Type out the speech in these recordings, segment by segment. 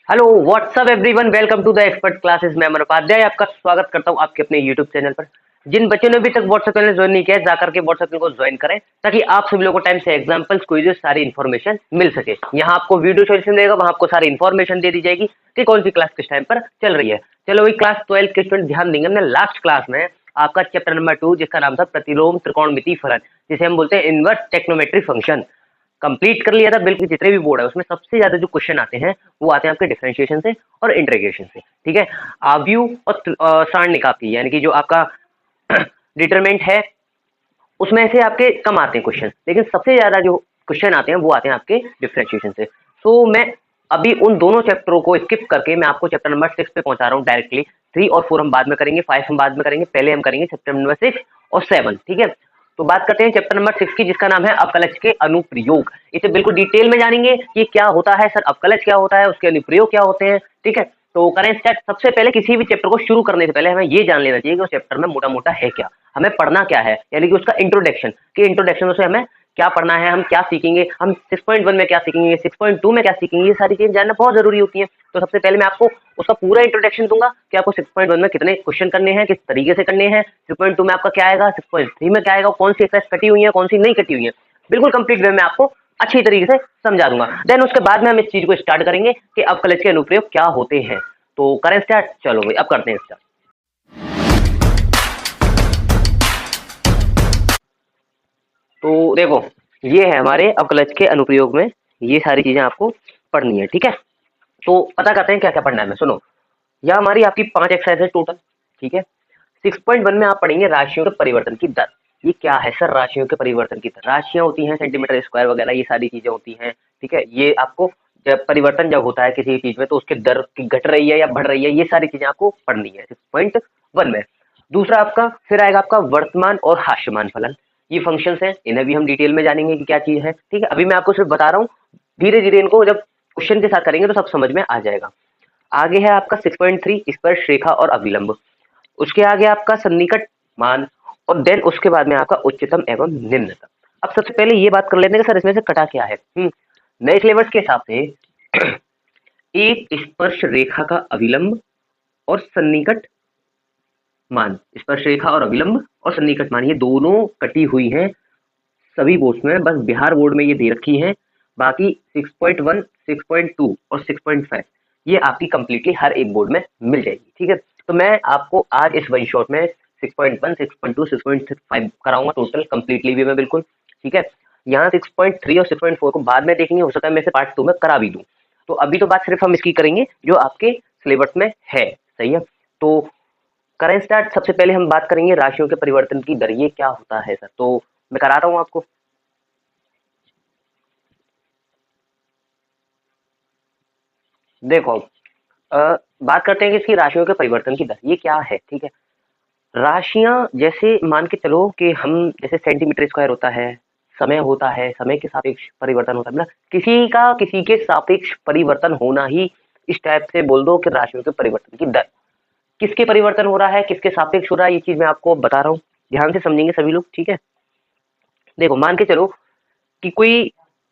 Hello whatsapp everyone, welcome to the expert classes. मैं अमर उपाध्याय आपका स्वागत करता हूं आपके अपने यूट्यूब चैनल पर। जिन बच्चों ने अभी तक व्हाट्सअप चैनल ज्वाइन नहीं किया है, जाकर के व्हाट्सअप चैनल को ज्वाइन करें ताकि आप सभी लोगों को टाइम से एग्जांपल्स क्विज़ेस सारी इन्फॉर्मेशन मिल सके। यहाँ आपको वीडियो सॉल्यूशन देगा, वहां आपको सारी इन्फॉर्मेशन दे दी जाएगी कि कौन सी क्लास किस टाइम पर चल रही है। चलो वही क्लास 12 के स्टूडेंट ध्यान देंगे। हमने लास्ट क्लास में आपका चैप्टर नंबर 2 जिसका नाम था प्रतिलोम त्रिकोणमिति फलन, जिसे हम बोलते हैं इनवर्स टेक्नोमेट्री फंक्शन, कंप्लीट कर लिया था। बिल्कुल जितने भी बोर्ड है उसमें सबसे ज्यादा जो क्वेश्चन आते हैं वो आते हैं आपके डिफरेंशिएशन से और इंटीग्रेशन से। ठीक है, आव्यूह और सारणिका की यानी कि जो आपका डिटरमिनेंट है उसमें से आपके कम आते हैं क्वेश्चन, लेकिन सबसे ज्यादा जो क्वेश्चन आते हैं वो आते हैं आपके डिफरेंशिएशन से। सो मैं अभी उन दोनों चैप्टरों को स्किप करके मैं आपको चैप्टर नंबर 6 पे पहुंचा रहा हूँ डायरेक्टली। 3 और 4 हम बाद में करेंगे, 5 हम बाद में करेंगे, पहले हम करेंगे चैप्टर नंबर 6 और 7। ठीक है, तो बात करते हैं चैप्टर नंबर 6 की, जिसका नाम है अवकलज के अनुप्रयोग। इसे बिल्कुल डिटेल में जानेंगे कि क्या होता है सर, अवकलज क्या होता है, उसके अनुप्रयोग क्या होते हैं। ठीक है, तो करें स्टार्ट। सबसे पहले किसी भी चैप्टर को शुरू करने से पहले हमें ये जान लेना चाहिए कि उस चैप्टर में मोटा मोटा है क्या, हमें पढ़ना क्या है, यानी कि उसका इंट्रोडक्शन कि इंट्रोडक्शन से हमें क्या पढ़ना है, हम क्या सीखेंगे, हम 6.1 में क्या सीखेंगे, 6.2 में क्या सीखेंगे, ये सारी चीजें जानना बहुत जरूरी होती है। तो सबसे पहले मैं आपको उसका पूरा इंट्रोडक्शन दूंगा कि आपको 6.1 में कितने क्वेश्चन करने हैं, किस तरीके से करने हैं, 6.2 में आपका क्या आएगा, 6.3 में क्या आएगा, कौन सी एक्सरसाइज कटी हुई है, कौन सी नहीं कटी हुई है, बिल्कुल कंप्लीट वे में आपको अच्छी तरीके से समझा दूंगा। देन उसके बाद में हम इस चीज को स्टार्ट करेंगे कि अवकलज के अनुप्रयोग क्या होते हैं। तो करें स्टार्ट। चलो भाई अब करते हैं स्टार्ट। तो देखो, ये है हमारे अवकलज के अनुप्रयोग में ये सारी चीजें आपको पढ़नी है। ठीक है, तो पता करते हैं क्या क्या पढ़ना है। मैं सुनो, यह हमारी आपकी 5 एक्सरसाइज है टोटल। ठीक है, 6.1 में आप पढ़ेंगे राशियों के परिवर्तन की दर। ये क्या है सर, राशियों के परिवर्तन की दर? राशियां होती हैं सेंटीमीटर स्क्वायर वगैरह, ये सारी चीजें होती हैं। ठीक है, ये आपको जब परिवर्तन जब होता है किसी चीज में तो उसके दर की घट रही है या बढ़ रही है, ये सारी चीजें आपको पढ़नी है 6.1 में। दूसरा आपका फिर आएगा आपका वर्तमान और हास्यमान फलन। ये फंक्शंस हैं, इन्हें भी हम डिटेल में जानेंगे कि क्या चीज है। ठीक है, अभी मैं आपको सिर्फ बता रहा हूँ, धीरे धीरे इनको जब क्वेश्चन के साथ करेंगे तो सब समझ में आ जाएगा। आगे है आपका 6.3 स्पर्श रेखा और अभिलंब। उसके आगे आपका सन्निकट मान, और देन उसके बाद में आपका उच्चतम एवं निम्नतम। अब सबसे पहले ये बात कर लेते हैं कि सर इसमें से कटा क्या है। नए सिलेबस के हिसाब से एक स्पर्श रेखा का अभिलंब और सन्निकट मान, स्पर्श रेखा और अभिलंब और सन्निकट मान, ये दोनों कटी हुई हैं सभी बोर्ड में, बस बिहार बोर्ड में ये दे रखी हैं। बाकी 6.1, 6.2 और 6.5 ये आपकी कंप्लीटली हर एक बोर्ड में मिल जाएगी। ठीक है, तो मैं आपको आज इस वन शॉट में 6.1, 6.2, 6.5 कराऊंगा टोटल कंप्लीटली भी मैं बिल्कुल। ठीक है, यहाँ 6.3 और 6.4 को बाद में देखेंगे, हो सकता है मैं इसे पार्ट 2 में करा भी दूं। तो अभी तो बात सिर्फ हम इसकी करेंगे जो आपके सिलेबस में है। सही है, तो करें स्टार्ट। सबसे पहले हम बात करेंगे राशियों के परिवर्तन की दर, ये क्या होता है सर, तो मैं करा रहा हूँ आपको। देखो, बात करते हैं कि इसकी राशियों के परिवर्तन की दर ये क्या है। ठीक है, राशियां जैसे मान के चलो कि हम जैसे सेंटीमीटर स्क्वायर होता है, समय होता है, समय के सापेक्ष परिवर्तन होता है ना, किसी का किसी के सापेक्ष परिवर्तन होना ही इस टाइप से बोल दो कि राशियों के परिवर्तन की दर। किसके परिवर्तन हो रहा है, किसके सापेक्ष हो रहा है, ये चीज मैं आपको बता रहा हूँ, ध्यान से समझेंगे सभी लोग। ठीक है, देखो मान के चलो कि कोई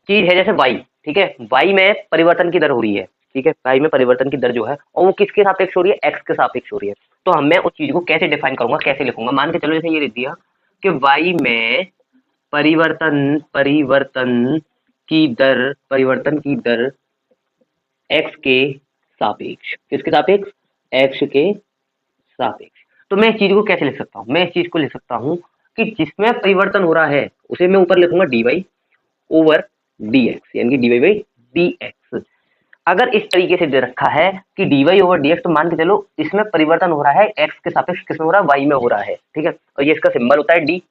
चीज है जैसे वाई। ठीक है, वाई में परिवर्तन की दर हो रही है। ठीक है, वाई में परिवर्तन की दर जो है और वो किसके सापेक्ष हो रही है, एक्स के सापेक्ष हो रही है। तो हम मैं उस चीज को कैसे डिफाइन करूंगा, कैसे लिखूंगा। मान के चलो जैसे ये लिख दिया कि वाई में परिवर्तन परिवर्तन परिवर्तन की दर एक्स के सापेक्ष, किसके सापेक्ष, एक्स के सापेक्ष। तो मैं इस चीज को कैसे लिख सकता हूँ, मैं इस चीज को लिख सकता हूँ कि जिसमें परिवर्तन हो रहा है उसे मैं ऊपर लिखूंगा d y over d x, यानी कि d y by d x. अगर इस तरीके से दे रखा है कि d y over d x, तो मान के चलो इसमें परिवर्तन हो रहा है एक्स के सापेक्ष, किसमें हो रहा है, वाई में हो रहा है। ठीक है, और ये इसका सिंबल होता है डी,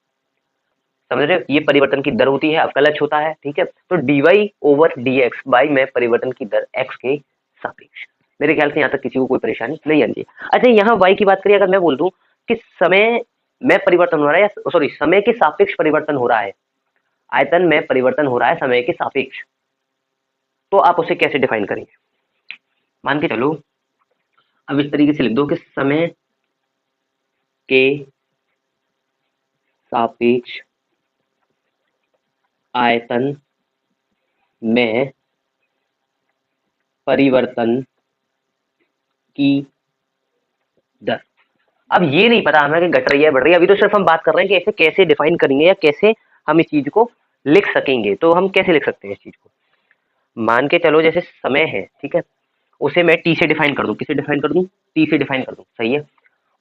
समझ रहे हो, ये परिवर्तन की दर होती है, अवकलज होता है। ठीक है, तो d y over d x, y में परिवर्तन की दर एक्स के सापेक्ष। मेरे ख्याल से यहाँ तक किसी को कोई परेशानी नहीं आती। अच्छा, यहाँ वाई की बात करिए, अगर मैं बोल दूं कि समय में परिवर्तन हो रहा है, या सॉरी समय के सापेक्ष परिवर्तन हो रहा है, आयतन में परिवर्तन हो रहा है समय के सापेक्ष, तो आप उसे कैसे डिफाइन करेंगे। मान के चलो अब इस तरीके से लिख दो कि समय के सापेक्ष आयतन में परिवर्तन की दर। अब ये नहीं पता हमें कि घट रही है बढ़ रही है, अभी तो सिर्फ हम बात कर रहे हैं कि ऐसे कैसे डिफाइन करेंगे या कैसे हम इस चीज को लिख सकेंगे। तो हम कैसे लिख सकते हैं इस चीज को, मान के चलो जैसे समय है, ठीक है, उसे मैं टी से डिफाइन कर दूं, किसे डिफाइन कर दूं, टी से डिफाइन कर दूं, सही है,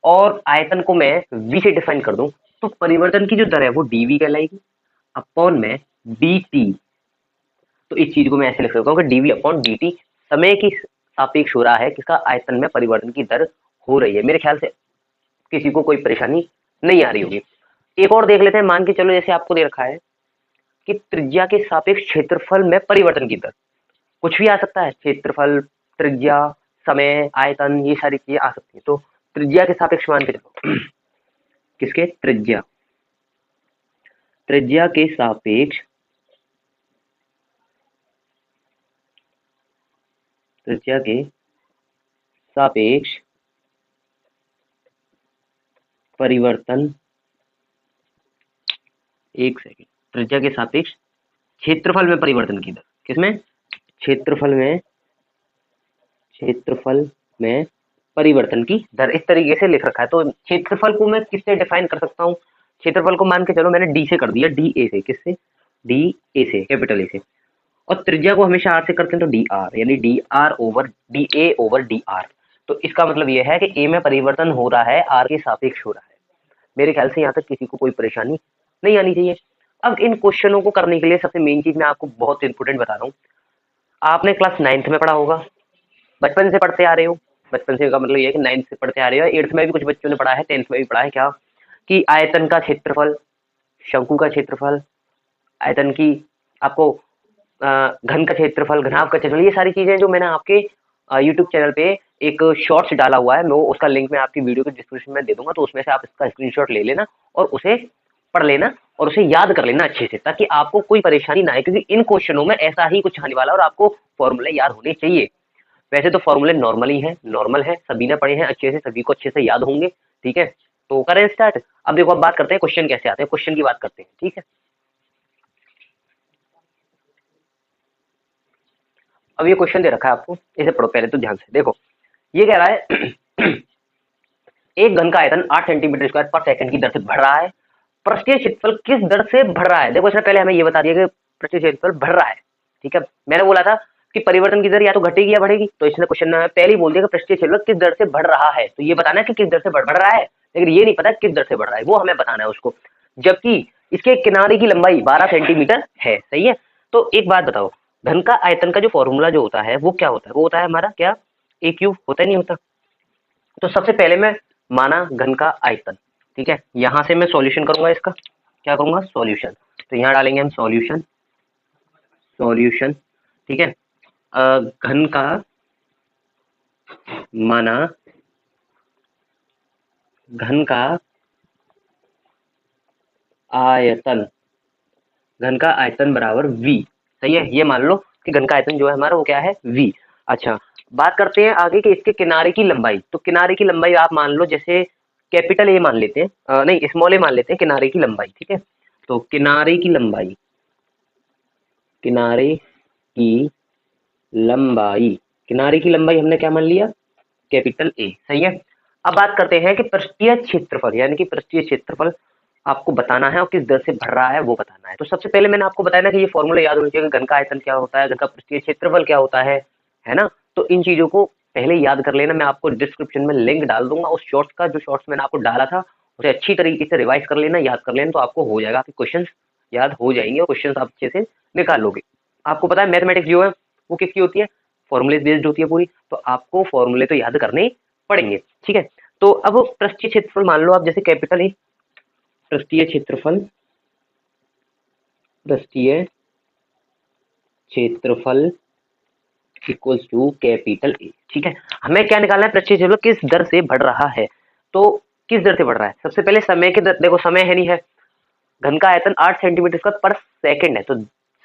और आयतन को मैं वी से डिफाइन कर दूं, तो परिवर्तन की जो दर है वो डीवी कहलाएगी अपॉन में डी टी। तो इस चीज को मैं ऐसे लिख सकता हूँ कि डीवी अपॉन डी टी समय की सापेक्ष हो रहा है, किसका, आयतन में परिवर्तन की दर हो रही है। मेरे ख्याल से किसी को कोई परेशानी नहीं आ रही होगी। एक और देख लेते हैं, मान के चलो जैसे आपको दे रखा है कि त्रिज्या के सापेक्ष क्षेत्रफल में परिवर्तन की दर, कुछ भी आ सकता है, क्षेत्रफल, त्रिज्या, समय, आयतन, ये सारी चीजें आ सकती है। तो त्रिज्या के सापेक्ष मान के चलो किसके, त्रिज्या, त्रिज्या के सापेक्ष, त्रिज्या के सापेक्ष परिवर्तन, एक सेकंड, त्रिज्या के सापेक्ष क्षेत्रफल में परिवर्तन की दर, किसमें, क्षेत्रफल में, क्षेत्रफल में परिवर्तन की दर, इस तरीके से लिख रखा है। तो क्षेत्रफल को मैं किससे डिफाइन कर सकता हूँ, क्षेत्रफल को मान के चलो मैंने डी से कर दिया, डी ए से, किससे, डी ए से, कैपिटल ए से, और त्रिज्या को हमेशा आर से करते हैं, तो डी आर, यानी D R over D A over D R. तो इसका मतलब यह है कि ए में परिवर्तन हो रहा है, आर के सापेक्ष हो रहा है। मेरे ख्याल से यहाँ तक किसी को कोई परेशानी नहीं आनी चाहिए। अब इन क्वेश्चनों को करने के लिए सबसे मेन चीज मैं आपको बहुत इंपोर्टेंट बता रहा हूँ, आपने क्लास 9th में पढ़ा होगा, बचपन से पढ़ते आ रहे हो, बचपन से का मतलब ये है कि 9th से पढ़ते आ रहे हो, 8th में भी कुछ बच्चों ने पढ़ा है, 10th में भी पढ़ा है, क्या कि आयतन का क्षेत्रफल, शंकु का क्षेत्रफल, आयतन की आपको घन का क्षेत्रफल, घनाभ का क्षेत्रफल, ये सारी चीजें जो मैंने आपके यूट्यूब चैनल पे एक शॉर्ट्स डाला हुआ है, मैं उसका लिंक मैं आपकी वीडियो के डिस्क्रिप्शन में दे दूंगा, तो उसमें से आप इसका स्क्रीनशॉट ले लेना और उसे पढ़ लेना और उसे याद कर लेना अच्छे से, ताकि आपको कोई परेशानी ना आए, क्योंकि इन क्वेश्चनों में ऐसा ही कुछ आने वाला है और आपको फॉर्मूले याद होने चाहिए। वैसे तो फॉर्मूले नॉर्मल ही है, नॉर्मल है, सभी ने पढ़े हैं अच्छे से, सभी को अच्छे से याद होंगे, ठीक है। तो करें स्टार्ट। अब देखो, अब बात करते हैं क्वेश्चन कैसे आते हैं, क्वेश्चन की बात करते हैं, ठीक है। अब ये क्वेश्चन दे रखा है आपको, इसे पढ़ो पहले तो ध्यान से, देखो ये कह रहा है एक घन का आयतन 8 सेंटीमीटर स्क्वायर पर सेकंड की दर से बढ़ रहा है, पृष्ठीय क्षेत्रफल किस दर से बढ़ रहा है। देखो इसने पहले हमें ये बता दिया कि पृष्ठीय क्षेत्रफल बढ़ रहा है, ठीक है। मैंने बोला था कि परिवर्तन की दर या तो घटेगी या बढ़ेगी, तो इसने क्वेश्चन में पहले ही बोल दिया कि पृष्ठीय क्षेत्रफल किस दर से बढ़ रहा है, तो ये बताना है कि किस दर से बढ़ रहा है, लेकिन ये नहीं पता किस दर से बढ़ रहा है, वो हमें बताना है उसको। जबकि इसके किनारे की लंबाई 12 सेंटीमीटर है, सही है। तो एक बात बताओ, घन का आयतन का जो फॉर्मूला जो होता है वो क्या होता है, वो होता है हमारा क्या, ए क्यूब, होता नहीं होता। तो सबसे पहले मैं माना घन का आयतन, ठीक है, यहां से मैं सॉल्यूशन करूंगा, इसका क्या करूंगा, सॉल्यूशन। तो यहां डालेंगे हम सॉल्यूशन, सॉल्यूशन, ठीक है। घन का माना, घन का आयतन, घन का आयतन बराबर v, सही है। ये मान लो कि घन का आयतन जो है हमारा वो क्या है, v। अच्छा, बात करते हैं आगे कि इसके किनारे की लंबाई। तो किनारे की लंबाई आप मान लो जैसे कैपिटल ए मान लेते हैं, नहीं स्मॉल ए मान लेते हैं, किनारे की लंबाई, ठीक है। तो किनारे की लंबाई, किनारे की लंबाई, किनारे की लंबाई हमने क्या मान लिया, कैपिटल ए, सही है। अब बात करते हैं कि पृष्ठीय क्षेत्रफल, यानी कि पृष्ठीय क्षेत्रफल आपको बताना है और किस दर से बढ़ रहा है वो बताना है। तो सबसे पहले मैंने आपको बताया ना कि ये फॉर्मूला याद होना चाहिए कि घन का आयतन क्या होता है, घन का पृष्ठीय क्षेत्रफल क्या होता है ना। तो इन चीजों को पहले याद कर लेना, मैं आपको डिस्क्रिप्शन में लिंक डाल दूंगा उस शॉर्ट्स का, जो शॉर्ट्स मैंने आपको डाला था उसे अच्छी तरीके से रिवाइज कर लेना, याद कर लेना, तो आपको हो जाएगा, आपके क्वेश्चन याद हो जाएंगे और क्वेश्चन आप अच्छे से निकाल लोगे। आपको पता है मैथमेटिक्स जो है वो किसकी होती है, फॉर्मूले बेस्ड होती है पूरी, तो आपको फॉर्मूले तो याद करने पड़ेंगे, ठीक है। तो अब पृष्ठीय क्षेत्रफल मान लो आप जैसे कैपिटल ए, पृष्ठीय क्षेत्रफल, पृष्ठीय क्षेत्रफल इक्वल्स टू कैपिटल ए, ठीक है। हमें क्या निकालना है, पृष्ठीय क्षेत्रफल किस दर से बढ़ रहा है। तो किस दर से बढ़ रहा है, सबसे पहले समय के दर, देखो समय है नहीं है, घन का आयतन 8 सेंटीमीटर स्क्वायर पर सेकंड है, तो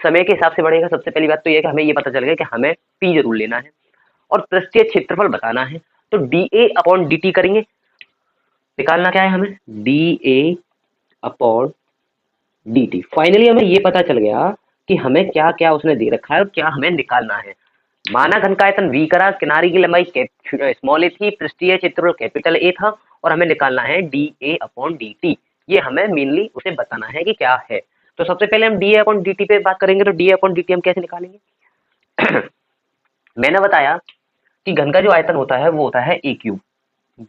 समय के हिसाब से बढ़ेगा। सबसे पहली बात तो ये कि हमें ये पता चल गया कि हमें पी जरूर लेना है और पृष्ठीय क्षेत्रफल बताना है, तो D A upon D T करेंगे। निकालना क्या है हमें, D A upon D T. Finally हमें ये पता चल गया कि हमें क्या क्या उसने दे रखा है और क्या हमें निकालना है। माना घन का आयतन v करा, किनारे की लंबाई स्मॉल ए थी, पृष्ठीय क्षेत्रफल कैपिटल ए था और हमें निकालना है dA/dt। ये हमें मेनली उसे बताना है कि क्या है। तो सबसे पहले हम dA/dt पे बात करेंगे। तो dA/dt हम कैसे निकालेंगे? मैंने बताया कि घन का जो आयतन होता है वो होता है a cube,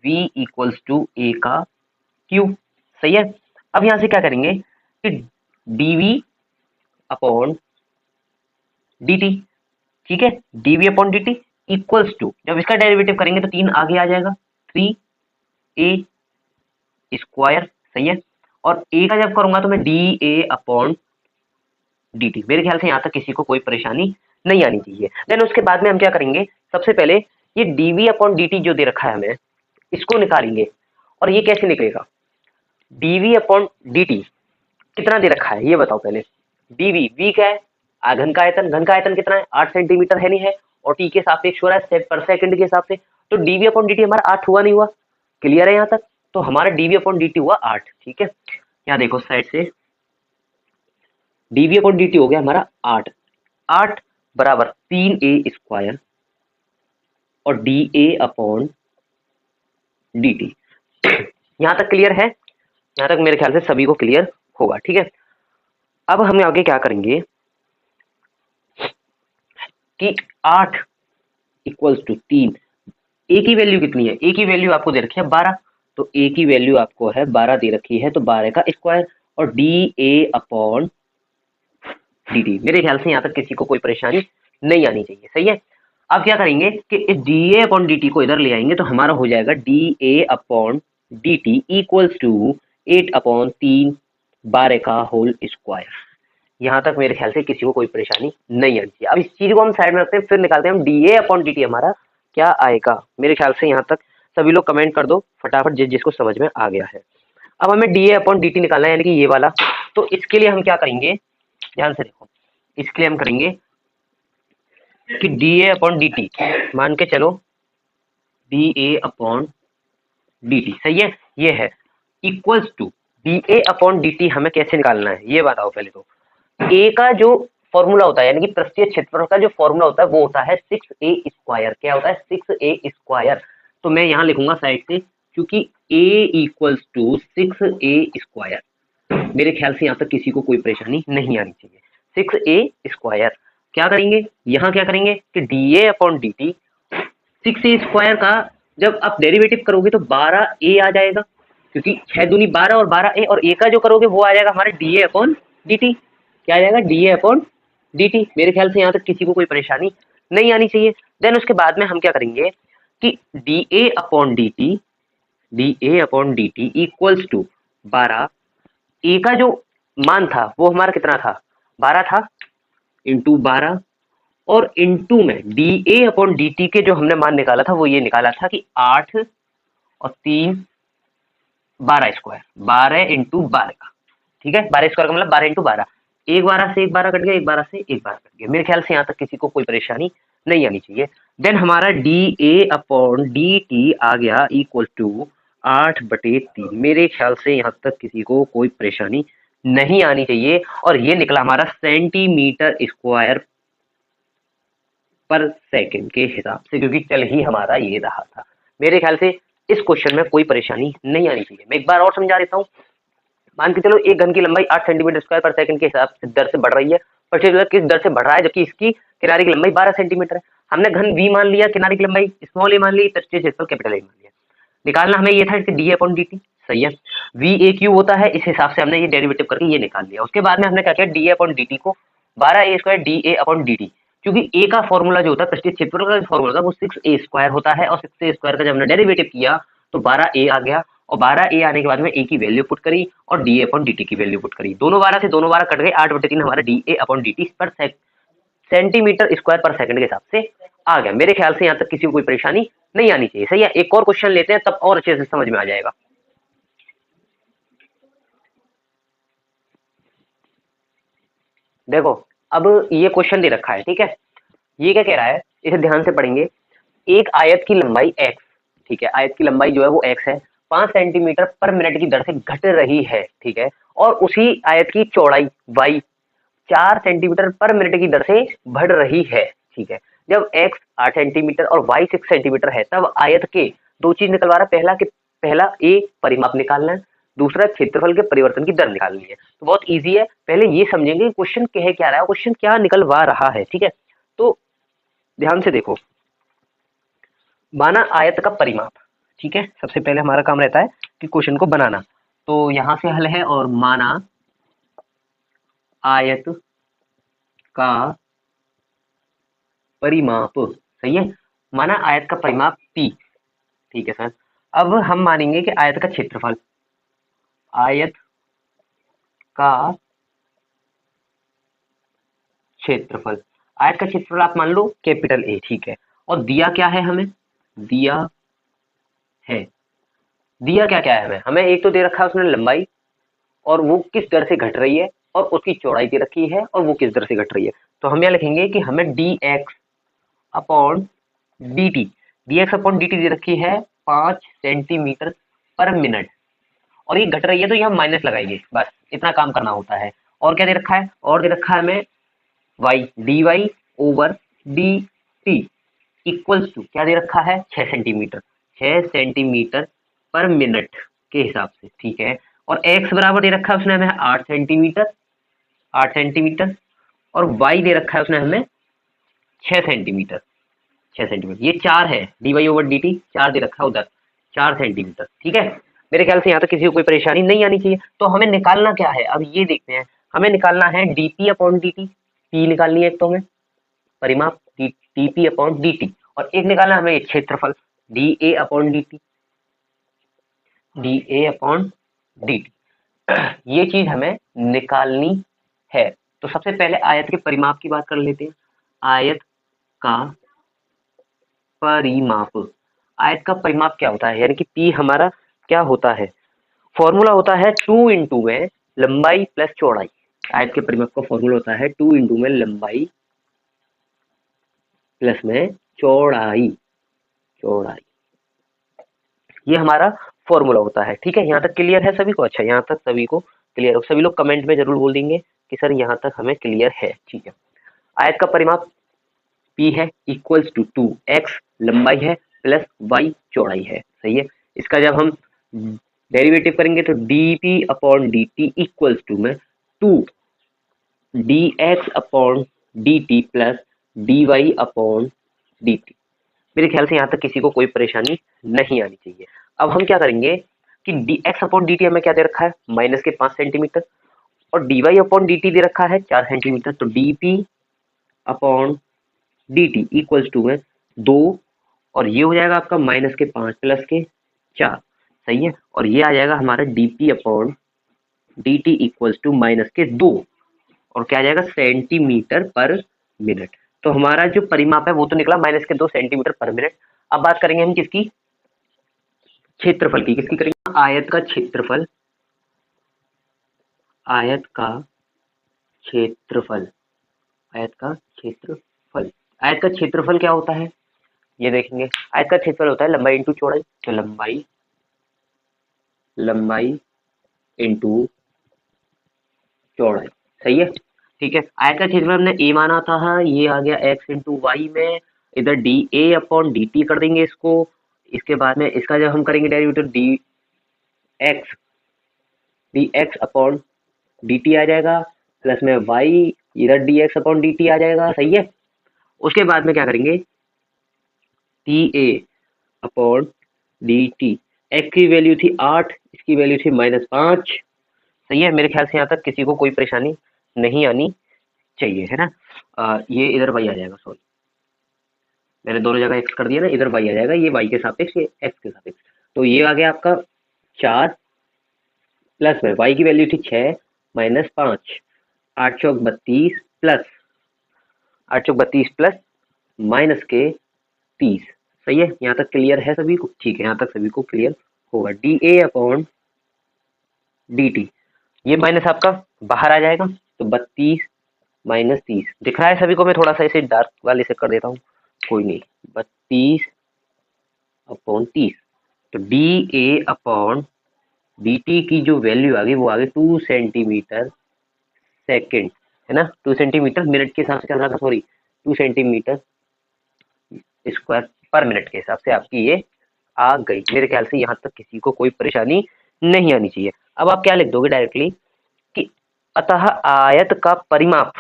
v equals to a का क्यूब, सही है। अब यहां से क्या करेंगे कि dV/dt, ठीक है, dV/dt इक्वल्स टू, जब इसका डेरिवेटिव करेंगे तो 3 आगे आ जाएगा, 3a स्क्वायर, सही है। और a का जब करूंगा तो मैं dA/dt। मेरे ख्याल से यहाँ तक किसी को कोई परेशानी नहीं आनी चाहिए। देन उसके बाद में हम क्या करेंगे, सबसे पहले ये dV/dt जो दे रखा है हमें, इसको निकालेंगे। और ये कैसे निकलेगा? dV/dt कितना दे रखा है ये बताओ पहले। dV, v क्या है? घन का आयतन, घन का आयतन कितना है? 8 सेंटीमीटर है, नहीं है, और t के सापेक्ष हो रहा है पर सेकंड के हिसाब से। तो dV/dt हमारा 8 हुआ नहीं हुआ? क्लियर है यहाँ तक? तो हमारा dV/dt हुआ 8, ठीक है। यहाँ देखो साइड से, dV/dt हो गया हमारा 8, 8 बराबर 3a स्क्वायर और dA/dt। यहाँ तक क्लियर है? यहाँ तक मेरे ख्याल से सभी को क्लियर होगा, ठीक है। अब हम आगे क्या करेंगे कि 8 इक्वल्स टू 3, ए की वैल्यू कितनी है? ए की वैल्यू आपको दे रखी है 12, तो ए की वैल्यू आपको है 12 दे रखी है, तो 12 का स्क्वायर और dA/dt। मेरे ख्याल से यहाँ तक किसी को कोई परेशानी नहीं आनी चाहिए, सही है। अब क्या करेंगे कि इस dA/dt को इधर ले आएंगे तो हमारा हो जाएगा dA/dt इक्वल्स टू 8/3 12 का होल स्क्वायर। यहाँ तक मेरे ख्याल से किसी को कोई परेशानी नहीं आनी चाहिए। अब इस चीज को हम साइड में रखते हैं, फिर निकालते हैं हम dA/dt हमारा क्या आएगा। मेरे ख्याल से यहाँ तक सभी लोग कमेंट कर दो फटाफट जिसको समझ में आ गया है। अब हमें dA/dt निकालना है, यानी कि ये वाला। तो इसके लिए हम क्या करेंगे, ध्यान से देखो, इसके लिए हम करेंगे कि dA/dt मान के चलो dA/dt, सही है, ये है इक्वल्स टू dA/dt हमें कैसे निकालना है ये बताओ पहले। तो a का जो फॉर्मूला होता है, यानी कि पृष्ठीय क्षेत्रफल का जो फॉर्मूला होता है वो होता है 6a स्क्वायर। क्या होता है? 6a square. तो मैं यहाँ लिखूंगा साइड से, क्योंकि a equals to 6a square. मेरे ख्याल से यहाँ तक किसी को कोई परेशानी नहीं आनी चाहिए। 6a स्क्वायर क्या करेंगे, यहाँ क्या करेंगे कि dA/dt 6a स्क्वायर का जब आप डेरिवेटिव करोगे तो 12a आ जाएगा, क्योंकि 6 दूनी 12 और 12a, और a का जो करोगे वो आ जाएगा हमारे dA/dt। क्या आ जाएगा? dA/dt। मेरे ख्याल से यहाँ तक किसी को कोई परेशानी नहीं आनी चाहिए। देन उसके बाद में हम क्या करेंगे कि dA/dt इक्वल्स टू 12, a का जो मान था वो हमारा कितना था? 12 था, इंटू 12, और इंटू में dA/dt के जो हमने मान निकाला था वो ये निकाला था कि 8 और 3 12 स्क्वायर, 12 इंटू 12 का, ठीक है। 12 स्क्वायर का मतलब 12 इंटू 12, एक 12 से एक 12 कट गया, एक 12 से एक 12 कट गया। मेरे ख्याल से यहाँ तक किसी को कोई परेशानी नहीं आनी चाहिए। देन हमारा dA/dt आ गया इक्वल टू 8/3। मेरे ख्याल से यहाँ तक किसी को कोई परेशानी नहीं आनी चाहिए। और ये निकला हमारा सेंटीमीटर स्क्वायर पर सेकंड के हिसाब से, क्योंकि चल ही हमारा ये रहा था। मेरे ख्याल से इस क्वेश्चन में कोई परेशानी नहीं आनी चाहिए। मैं एक बार और समझा देता हूँ। मान के चलो एक घन की लंबाई 8 सेंटीमीटर स्क्वायर पर सेकंड के हिसाब से दर से बढ़ रही है। पर्टिकुलर किस दर से बढ़ रहा है? जबकि इसकी किनारे की लंबाई 12 सेंटीमीटर है। हमने घन v मान लिया, किनारे की लंबाई स्मॉल a मान ली, पृष्ठीय क्षेत्रफल कैपिटल A मान लिया। निकालना हमें ये था इसके dA/dt, सही है। va क्यू होता है, इस हिसाब से हमने ये डेरिवेटिव करके ये निकाल लिया। उसके बाद में हमने क्या किया, dA/dt को 12a स्क्वायर dA/dt, क्योंकि a का फॉर्मूला जो होता है पृष्ठीय क्षेत्रफल का फॉर्मूला था वो 6a स्क्वायर होता है, और 6a स्क्वायर का जब हमने डेरिवेटिव किया तो 12a आ गया, और 12a आने के बाद में a की वैल्यू पुट करी और dA/dt की वैल्यू पुट करी। दोनों 12 से दोनों 12 कट गए, 8/3 हमारा dA/dt पर सेंटीमीटर स्क्वायर पर सेकंड के हिसाब से आ गया। मेरे ख्याल से यहाँ तक किसी को कोई परेशानी नहीं आनी चाहिए, सही है। एक और क्वेश्चन लेते हैं, तब और अच्छे से समझ में आ जाएगा। देखो अब ये क्वेश्चन दे रखा है, ठीक है। ये क्या कह रहा है, इसे ध्यान से पढ़ेंगे। एक आयत की लंबाई x, ठीक है, आयत की लंबाई जो है वो x है, 5 सेंटीमीटर पर मिनट की दर से घट रही है, ठीक है। और उसी आयत की चौड़ाई y 4 सेंटीमीटर पर मिनट की दर से बढ़ रही है, ठीक है। जब x 8 सेंटीमीटर और y 6 सेंटीमीटर है तब आयत के दो चीज निकलवा रहा है। पहला a परिमाप निकालना है, दूसरा क्षेत्रफल के परिवर्तन की दर निकालनी है। तो बहुत इजी है, पहले ये समझेंगे क्वेश्चन कह क्या रहा है, क्वेश्चन क्या निकलवा रहा है। ठीक है, तो ध्यान से देखो, माना आयत का परिमाप। ठीक है, सबसे पहले हमारा काम रहता है कि क्वेश्चन को बनाना। तो यहां से हल है, और माना आयत का परिमाप, सही है, माना आयत का परिमाप p। ठीक है सर, अब हम मानेंगे कि आयत का क्षेत्रफल, आयत का क्षेत्रफल, आयत का क्षेत्रफल आप मान लो कैपिटल A। ठीक है, और दिया क्या है हमें, दिया क्या है हमें एक तो दे रखा है उसने लंबाई, और वो किस दर से घट रही है, और उसकी चौड़ाई दे रखी है और वो किस दर से घट रही है। तो हम यहाँ लिखेंगे कि हमें dx upon dt, dx upon dt दे रखी है 5 सेंटीमीटर पर मिनट, और ये घट रही है तो यहाँ माइनस लगाएंगे, बस इतना काम करना होता है। और क्या दे रखा है, और दे रखा है हमें y, dy over dt equals to क्या दे रखा है 6 सेंटीमीटर, 6 सेंटीमीटर पर मिनट के हिसाब से। ठीक है, और x बराबर दे रखा है उसने हमें 8 सेंटीमीटर, 8 सेंटीमीटर, और y दे रखा है उसने हमें 6 सेंटीमीटर, 6 सेंटीमीटर। ये 4 है, dy ओवर dt 4 दे रखा है उधर, 4 सेंटीमीटर। ठीक है, मेरे ख्याल से यहाँ तक किसी को कोई परेशानी नहीं आनी चाहिए। तो हमें निकालना क्या है, अब ये देखते हैं। हमें निकालना है dp अपॉन dt, p निकालनी है एक तो हमें परिमाप dp अपॉन dt, और एक निकालना हमें क्षेत्रफल dA upon dt, dA upon dt। ये चीज हमें निकालनी है। तो सबसे पहले आयत के परिमाप की बात कर लेते हैं। आयत का परिमाप, आयत का परिमाप क्या होता है, यानी कि P हमारा क्या होता है, फॉर्मूला होता है 2 इंटू में लंबाई प्लस चौड़ाई। आयत के परिमाप का फॉर्मूला होता है 2 इंटू में लंबाई प्लस में चौड़ाई, ये हमारा फॉर्मूला होता है। ठीक है, यहाँ तक क्लियर है सभी को? अच्छा, यहाँ तक सभी को क्लियर हो? सभी लोग कमेंट में जरूर बोल देंगे कि सर यहाँ तक हमें क्लियर है। ठीक है, आयत का परिमाप P है इक्वल्स टू 2x लंबाई है प्लस y चौड़ाई है, सही है। इसका जब हम डेरिवेटिव करेंगे तो dp upon dt equals to में 2 dx upon dt plus dy upon dt। मेरे ख्याल से यहाँ तक किसी को कोई परेशानी नहीं आनी चाहिए। अब हम क्या करेंगे कि dx अपॉन dt हमें क्या दे रखा है माइनस के 5 सेंटीमीटर, और dy अपॉन dt दे रखा है 4 सेंटीमीटर। तो dp upon dt equals to में 2, और ये हो जाएगा आपका माइनस के 5 प्लस के 4, सही है। और ये आ जाएगा हमारा dp upon dt equals to minus के 2, और क्या आ जाएगा सेंटीमीटर पर मिनट। तो हमारा जो परिमाप है वो तो निकला माइनस के 2 सेंटीमीटर पर मिनट। अब बात करेंगे हम किसकी, क्षेत्रफल की। किसकी करेंगे, आयत का क्षेत्रफल, आयत का क्षेत्रफल, आयत का क्षेत्रफल। आयत का क्षेत्रफल क्या होता है ये देखेंगे। आयत का क्षेत्रफल होता है लंबाई इंटू चौड़ाई, तो लंबाई इंटू चौड़ाई, सही है। ठीक है, आयत का क्षेत्रफल हमने a माना था, ये आ गया x इंटू वाई में, इधर dA अपॉन dt कर देंगे इसको। इसके बाद में इसका जब हम करेंगे डेरिवेटिव dx अपॉन dt आ जाएगा, प्लस में y इधर dx अपॉन dt आ जाएगा, सही है। उसके बाद में क्या करेंगे dA अपॉन dt, x की वैल्यू थी 8, इसकी वैल्यू थी -5, सही है। मेरे ख्याल से यहाँ तक किसी को कोई परेशानी नहीं आनी चाहिए, है ना। ये इधर y आ जाएगा, सॉरी मैंने दोनों जगह x कर दिया ना, इधर y आ जाएगा, ये y के सापेक्ष, ये x के सापेक्ष। तो ये आ गया आपका 4, प्लस में y की वैल्यू थी 6 -5, 8 चौक 32 प्लस 8 चौक 32 प्लस माइनस के 30, सही है। यहाँ तक क्लियर है सभी को? ठीक है, यहाँ तक सभी को क्लियर होगा। dA अपॉन dt, ये माइनस आपका बाहर आ जाएगा, तो 32 -30 दिख रहा है सभी को? मैं थोड़ा सा इसे डार्क वाले से कर देता हूँ, कोई नहीं। 32 अपॉन 30, तो dA अपॉन dt की जो वैल्यू आ गई वो आ गई 2 सेंटीमीटर सेकेंड, है ना। 2 सेंटीमीटर मिनट के हिसाब से चल रहा था, सॉरी 2 सेंटीमीटर स्क्वायर पर मिनट के हिसाब से आपकी ये आ गई। मेरे ख्याल से यहाँ तक किसी को कोई परेशानी नहीं आनी चाहिए। अब आप क्या लिख दोगे डायरेक्टली कि अतः आयत का परिमाप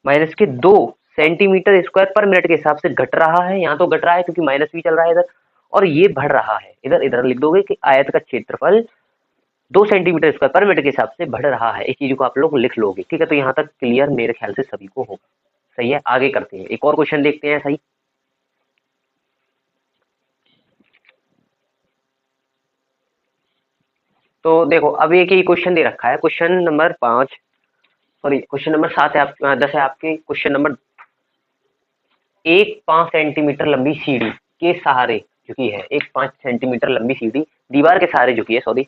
माइनस के 2 सेंटीमीटर स्क्वायर पर मिनट के हिसाब से घट रहा है। यहाँ तो घट रहा है क्योंकि माइनस भी चल रहा है इधर, और ये बढ़ रहा है इधर। इधर लिख दोगे कि आयत का क्षेत्रफल 2 सेंटीमीटर स्क्वायर पर मिनट के हिसाब से बढ़ रहा है। इस चीज को आप लोग लिख लोगे, ठीक है। तो यहाँ तक क्लियर मेरे ख्याल से सभी को होगा। सही है, आगे करते हैं, एक और क्वेश्चन देखते हैं। सही, तो देखो अब एक ही क्वेश्चन दे रखा है, question number 5, sorry question number 7 है, 10 है आपके। क्वेश्चन नंबर 5 सेंटीमीटर लंबी सीढ़ी के सहारे झुकी है। 5 सेंटीमीटर लंबी सीढ़ी दीवार के सहारे झुकी है, सॉरी,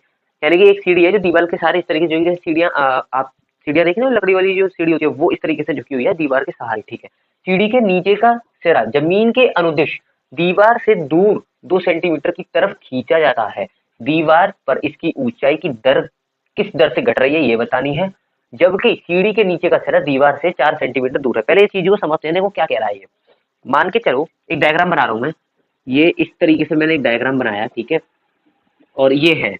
यानी कि एक सीढ़ी है जो दीवार के सहारे इस तरीके से, जैसे सीढ़ियां आप सीढ़ियां देखी ना, लकड़ी वाली जो सीढ़ी होती है वो इस तरीके से झुकी हुई है दीवार के सहारे, ठीक है। सीढ़ी के नीचे का सिरा जमीन के अनुदिश दीवार से दूर 2 सेंटीमीटर की तरफ खींचा जाता है। दीवार पर इसकी ऊंचाई की दर किस दर से घट रही है ये बतानी है, जबकि सीढ़ी के नीचे का सिरा दीवार से 4 सेंटीमीटर दूर है। पहले इस चीज को समझते हैं, देखो क्या कह रहा है ये। मान के चलो एक डायग्राम बना रहा हूं मैं, ये इस तरीके से मैंने एक डायग्राम बनाया, ठीक है, और ये है।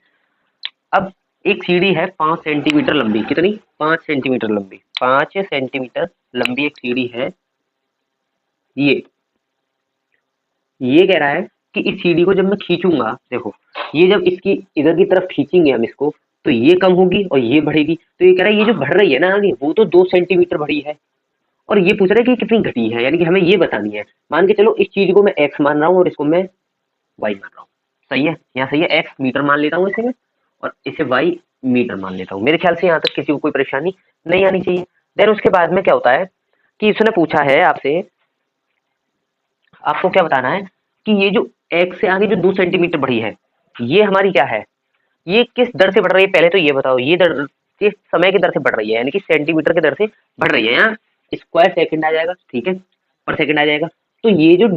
अब एक सीढ़ी है 5 सेंटीमीटर लंबी, कितनी, 5 सेंटीमीटर लंबी, 5 सेंटीमीटर लंबी एक सीढ़ी है। ये कह रहा है कि इस सीढ़ी को जब मैं खींचूंगा, देखो ये जब इसकी इधर की तरफ खींचेंगे हम इसको, तो ये कम होगी और ये बढ़ेगी। तो ये कह रहा है ये जो बढ़ रही है ना आगे, वो तो 2 सेंटीमीटर बढ़ी है, और ये पूछ रहा है कि कितनी घटी है, यानी कि हमें ये बतानी है। मान के चलो इस चीज को मैं x मान रहा हूँ और इसको मैं y मान रहा हूँ। सही है, यहाँ सही है, x मीटर मान लेता हूँ इसे मैं, और इसे y मीटर मान लेता हूँ। मेरे ख्याल से यहाँ तक किसी को कोई परेशानी नहीं आनी चाहिए। देन उसके बाद में क्या होता है कि उसने पूछा है आपसे, आपको क्या बताना है कि ये जो x से आगे जो 2 सेंटीमीटर बढ़ी है, ये हमारी क्या है, ये किस दर से बढ़ रही है, पहले तो ये बताओ। ये दर किस समय की दर से बढ़ रही है, यानी कि सेंटीमीटर की दर से बढ़ रही है। यहाँ स्क्वायर सेकंड आ जाएगा, ठीक है, पर सेकंड आ जाएगा। तो ये जो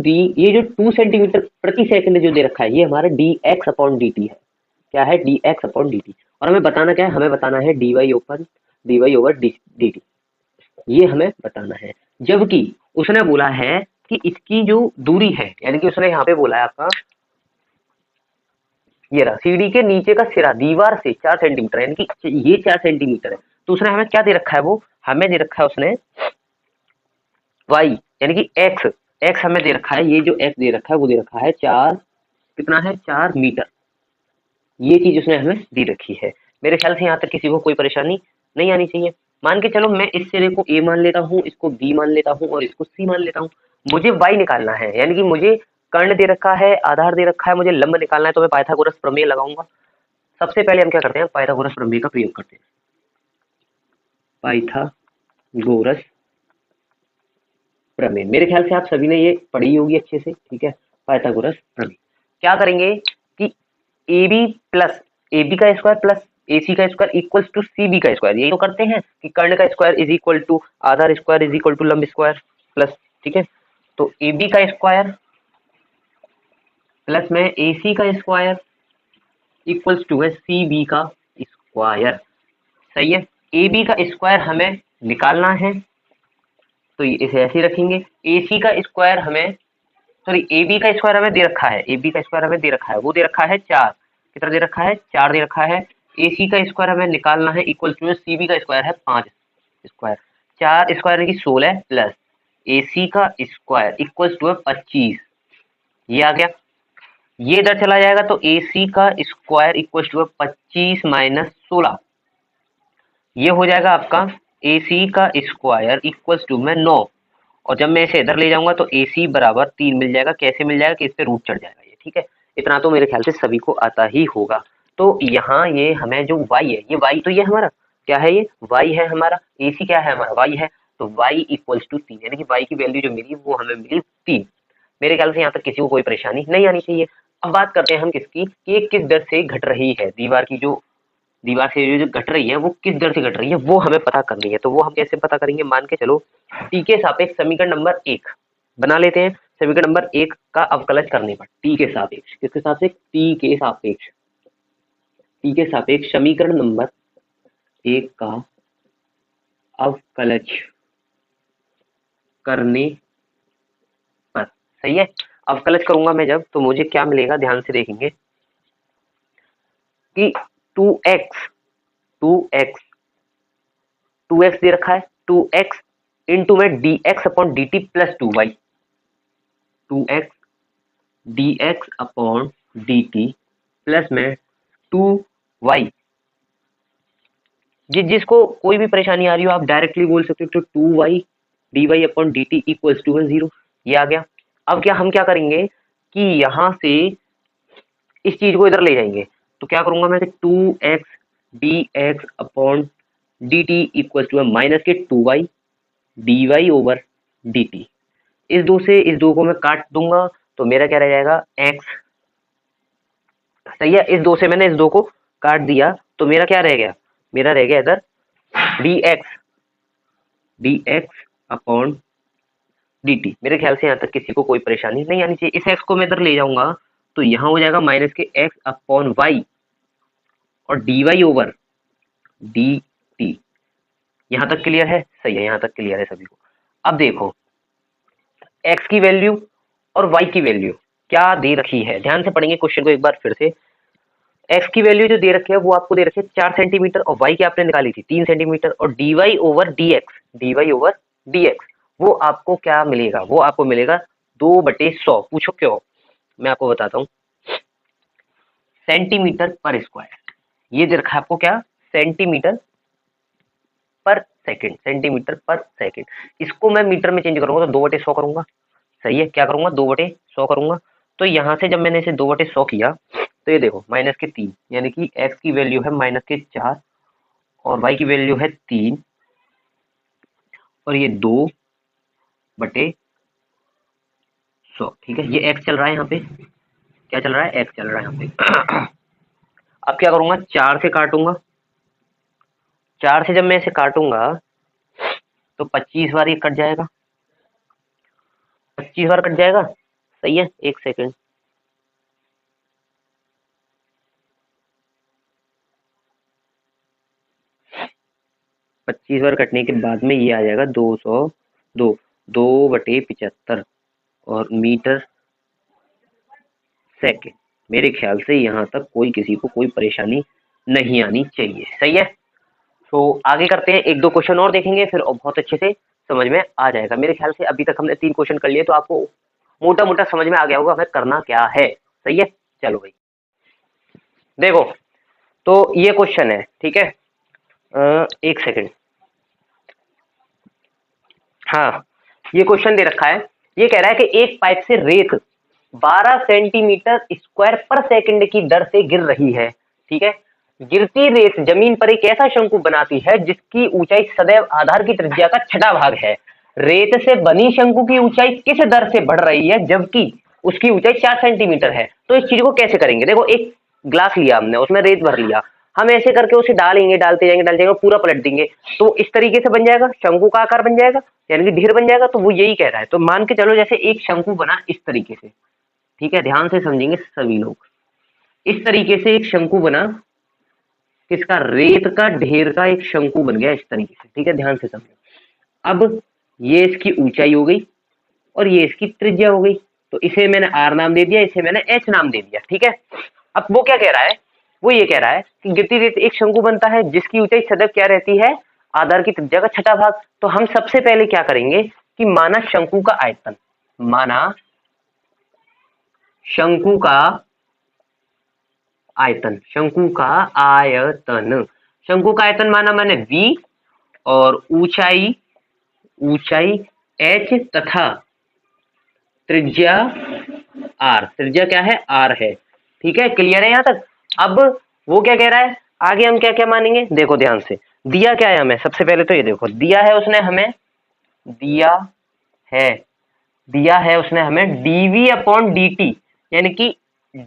2 सेंटीमीटर प्रति सेकंड जो दे रखा है, ये हमारा dx अपॉन dt है। क्या है, dx अपॉन dt। और हमें बताना क्या है, हमें बताना है dy ओवर dt, ये हमें बताना है। जबकि उसने बोला है कि इसकी जो दूरी है, यानी कि उसने यहाँ पे बोला है आपका, ये रहा सीढ़ी के नीचे का सिरा दीवार से 4 सेंटीमीटर, यानी कि ये 4 सेंटीमीटर है। तो उसने हमें क्या दे रखा है, वो हमें दे रखा है उसने y, यानी कि x हमें दे रखा है। ये जो x दे रखा है वो दे रखा है 4, कितना है, 4 मीटर। ये चीज उसने हमें दे रखी है। मेरे ख्याल से यहाँ तक किसी को कोई परेशानी नहीं आनी चाहिए। मान के चलो मैं इस सिरे को a मान लेता हूँ, इसको b मान लेता हूँ और इसको c मान लेता हूँ। मुझे y निकालना है, यानी कि मुझे कर्ण दे रखा है, आधार दे रखा है, मुझे लंब निकालना है। तो मैं पाइथागोरस प्रमेय लगाऊंगा। सबसे पहले हम क्या करते हैं, पाइथागोरस प्रमेय का प्रयोग करते हैं। पाइथागोरस प्रमेय, मेरे ख्याल से आप सभी ने ये पढ़ी होगी अच्छे से, ठीक है। पाइथागोरस प्रमेय क्या करेंगे कि AB प्लस AB का स्क्वायर प्लस AC का स्क्वायर इक्वल्स टू CB का स्क्वायर, यही तो करते हैं कि कर्ण का स्क्वायर इज इक्वल टू आधार स्क्वायर इज इक्वल टू लंब स्क्वायर प्लस, ठीक है। तो AB का स्क्वायर प्लस में AC का स्क्वायर इक्वल्स टू है CB का स्क्वायर। सही है, AB का स्क्वायर हमें निकालना है, तो इसे ऐसे ही रखेंगे। AC का स्क्वायर हमें, सॉरी AB का स्क्वायर हमें दे रखा है, AB का स्क्वायर हमें दे रखा है, वो दे रखा है 4, कितना दे रखा है, 4 दे रखा है। AC का स्क्वायर हमें निकालना है, इक्वल टू CB का स्क्वायर है 5 स्क्वायर, 4 स्क्वायर यानी कि 16 प्लस AC का स्क्वायर इक्वल टू 25, ये आ गया। ये इधर चला जाएगा तो AC का स्क्वायर इक्वल टू 25 माइनस 16, ये हो जाएगा आपका AC का स्क्वायर इक्वल टू में 9, और जब मैं इसे इधर ले जाऊंगा तो AC बराबर 3 मिल जाएगा। कैसे मिल जाएगा कि इस पे रूट चढ़ जाएगा ये, ठीक है। इतना तो मेरे ख्याल से सभी को आता ही होगा। तो यहाँ ये हमें जो y है, ये y तो ये हमारा क्या है, ये y है हमारा, AC क्या है हमारा, y है। तो y इक्वल्स टू 3, यानी कि y की वैल्यू जो मिली वो हमें मिली 3। मेरे ख्याल से यहाँ तक किसी को कोई परेशानी नहीं आनी चाहिए। अब बात करते हैं हम किसकी, कि ये किस दर से घट रही है, दीवार से जो घट रही है वो किस दर से घट रही है, वो हमें पता करनी है। तो वो हम कैसे पता करेंगे, मान के चलो टी के सापेक्ष समीकरण नंबर 1 बना लेते हैं। समीकरण नंबर 1 का अवकलज करने पर टी के सापेक्ष, किसके सापेक्ष, टी के सापेक्ष समीकरण नंबर 1 का अवकलज करने पर, सही है। अवकलज करूंगा मैं जब, तो मुझे क्या मिलेगा, ध्यान से देखेंगे कि 2x 2x 2x दे रखा है, 2x इंटू में dx upon dt plus 2y, 2x dx upon dt plus में 2y। जिसको कोई भी परेशानी आ रही हो आप डायरेक्टली बोल सकते हो, तो 2y dy upon dt equals to 0, ये आ गया। अब क्या हम क्या करेंगे कि यहां से इस चीज को इधर ले जाएंगे, तो क्या करूंगा मैं, 2x dx upon dt equals to minus के 2y dy ओवर dt। इस दो से इस दो को मैं काट दूंगा, तो मेरा क्या रह जाएगा, x। सही है, इस दो से मैंने इस दो को काट दिया, तो मेरा क्या रह गया, मेरा रह गया इधर dx अपॉन dt। मेरे ख्याल से यहाँ तक किसी को कोई परेशानी नहीं आनी चाहिए। इस x को मैं इधर ले जाऊंगा, तो यहाँ हो जाएगा माइनस के x अपॉन y और dy ओवर dt। यहाँ तक क्लियर है? सही है, यहाँ तक क्लियर है सभी को। अब देखो x की वैल्यू और y की वैल्यू क्या दे रखी है, ध्यान से पढ़ेंगे क्वेश्चन को एक बार फिर से। x की वैल्यू जो दे रखी है वो आपको दे रखी है 4 सेंटीमीटर, और y की आपने निकाली थी 3 सेंटीमीटर, और dy ओवर dx वो आपको क्या मिलेगा, वो आपको मिलेगा 2/100। पूछो क्यों, मैं आपको बताता हूँ। सेंटीमीटर पर स्क्वायर, ये दे रखा है आपको क्या, सेंटीमीटर पर सेकंड, सेंटीमीटर पर सेकंड। इसको मैं मीटर में चेंज करूंगा तो 2/100 करूंगा। सही है, क्या करूंगा, 2/100 करूंगा। तो यहाँ से जब मैंने इसे 2/100 किया, तो ये देखो माइनस के 3, यानी कि x की वैल्यू है माइनस के 4 और y की वैल्यू है 3, और ये 2/100। ठीक है, ये x चल रहा है यहाँ पे, क्या चल रहा है, x चल रहा है यहाँ पे। अब क्या करूंगा, 4 से काटूंगा, 4 से जब मैं इसे काटूंगा तो 25 बार ये कट जाएगा, 25 बार कट जाएगा। सही है, एक सेकंड, पच्चीस बार कटने के बाद में ये आ जाएगा 2/75 और मीटर सेकंड। मेरे ख्याल से यहाँ तक कोई किसी को कोई परेशानी नहीं आनी चाहिए। सही है, तो आगे करते हैं, एक दो क्वेश्चन और देखेंगे, फिर बहुत अच्छे से समझ में आ जाएगा। मेरे ख्याल से अभी तक हमने 3 क्वेश्चन कर लिए, तो आपको मोटा मोटा समझ में आ गया होगा हमें करना क्या है। सही है, चलो भाई देखो, तो ये क्वेश्चन है, ठीक है, एक सेकंड, हाँ ये क्वेश्चन दे रखा है। ये कह रहा है कि एक पाइप से रेत 12 सेंटीमीटर स्क्वायर पर सेकंड की दर से गिर रही है। ठीक है, गिरती रेत जमीन पर एक ऐसा शंकु बनाती है जिसकी ऊंचाई सदैव आधार की त्रिज्या का 6वां भाग है। रेत से बनी शंकु की ऊंचाई किस दर से बढ़ रही है जबकि उसकी ऊंचाई 4 सेंटीमीटर है। तो इस चीज को कैसे करेंगे, देखो एक ग्लास लिया हमने, उसमें रेत भर लिया, हम ऐसे करके उसे डालेंगे, डालते जाएंगे, पूरा पलट देंगे, तो इस तरीके से बन जाएगा, शंकु का आकार बन जाएगा, यानी कि ढेर बन जाएगा। तो वो यही कह रहा है। तो मान के चलो जैसे एक शंकु बना इस तरीके से, ठीक है, ध्यान से समझेंगे सभी लोग, इस तरीके से एक शंकु बना, किसका, रेत का ढेर का एक शंकु बन गया इस तरीके से। ठीक है, ध्यान से समझो। अब ये इसकी ऊंचाई हो गई और ये इसकी त्रिज्या हो गई, तो इसे मैंने r नाम दे दिया, इसे मैंने h नाम दे दिया। ठीक है, अब वो क्या कह रहा है, वो ये कह रहा है कि गिरती रेत एक शंकु बनता है जिसकी ऊंचाई सदैव क्या रहती है, आधार की त्रिज्या का 6वां भाग। तो हम सबसे पहले क्या करेंगे कि माना शंकु का आयतन, माना शंकु का आयतन, शंकु का आयतन, शंकु का आयतन माना मैंने v और ऊंचाई h तथा त्रिज्या r, त्रिज्या क्या है, r है। ठीक है, क्लियर है यहाँ तक। अब वो क्या कह रहा है, आगे हम क्या क्या मानेंगे, देखो ध्यान से, दिया क्या है हमें, सबसे पहले तो ये देखो दिया है उसने हमें, दिया है उसने हमें dv अपॉन dt, यानी कि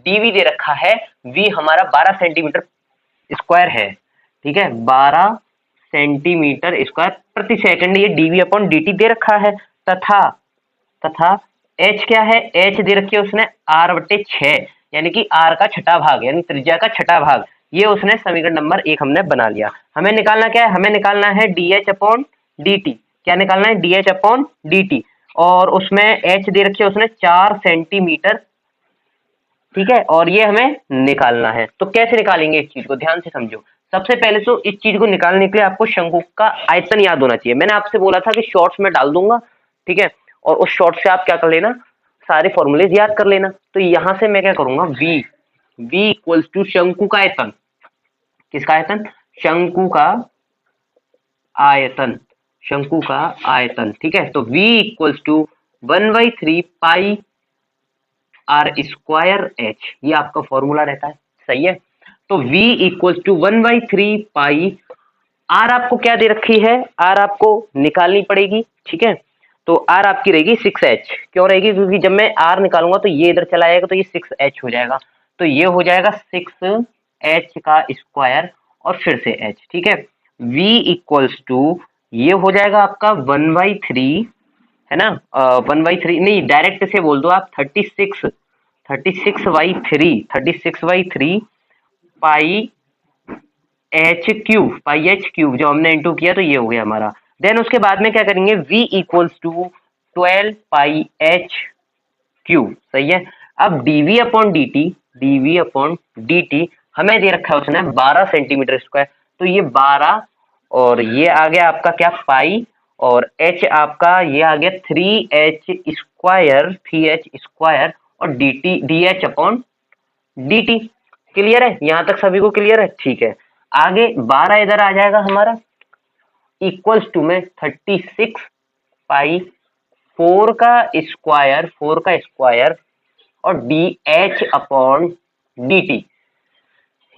dv दे रखा है, v हमारा 12 सेंटीमीटर स्क्वायर है। ठीक है, 12 सेंटीमीटर स्क्वायर प्रति सेकंड ये dv अपॉन dt दे रखा है, तथा h क्या है, h दे रखी है उसने r/6, यानी कि r का 6वां भाग, यानी त्रिज्या का 6वां भाग। ये उसने समीकरण नंबर 1 हमने बना लिया। हमें निकालना क्या है, हमें निकालना है dh अपॉन dt। क्या निकालना है, dh अपॉन dt। और उसमें h दे रखी है उसने 4 सेंटीमीटर, ठीक है, और ये हमें निकालना है। तो कैसे निकालेंगे इस चीज को, ध्यान से समझो। सबसे पहले तो इस चीज को निकालने के लिए आपको शंकु का आयतन याद होना चाहिए। मैंने आपसे बोला था कि शॉर्ट्स में डाल दूंगा, ठीक है, और उस शॉर्ट से आप क्या कर लेना, सारे फॉर्मूलेज याद कर लेना। तो यहां से मैं क्या करूंगा, v इक्वल्स टू शंकु का आयतन, किसका आयतन, शंकु का आयतन, शंकु का आयतन, ठीक है। तो v equals to 1/3 pi r square h, ये आपका फॉर्मूला रहता है, सही है। तो v equals to 1/3 pi, r आपको क्या दे रखी है, आर आपको निकालनी पड़ेगी, ठीक है। तो आर आपकी रहेगी 6h, क्यों रहेगी, क्योंकि जब मैं आर निकालूंगा तो ये इधर चला जाएगा तो ये 6h हो जाएगा, तो ये हो जाएगा 6h का स्क्वायर और फिर से h, ठीक है। v इक्वल्स टू, ये हो जाएगा आपका 1/3, है ना, 1/3 नहीं, डायरेक्ट से बोल दो आप, 36/3 पाई h क्यूब, जो हमने इंटू किया तो ये हो गया हमारा। देन उसके बाद में क्या करेंगे, v equals to 12 pi h cube, सही है। अब dv/dt हमें दे रखा है उसने 12 सेंटीमीटर स्क्वायर, तो ये 12 और ये आ गया आपका क्या, पाई, और h आपका ये आ गया 3h स्क्वायर और dh/dt। क्लियर है, यहां तक सभी को क्लियर है, ठीक है। आगे 12 इधर आ जाएगा हमारा, इक्वल्स टू में 36 पाई 4 का स्क्वायर और dh/dt।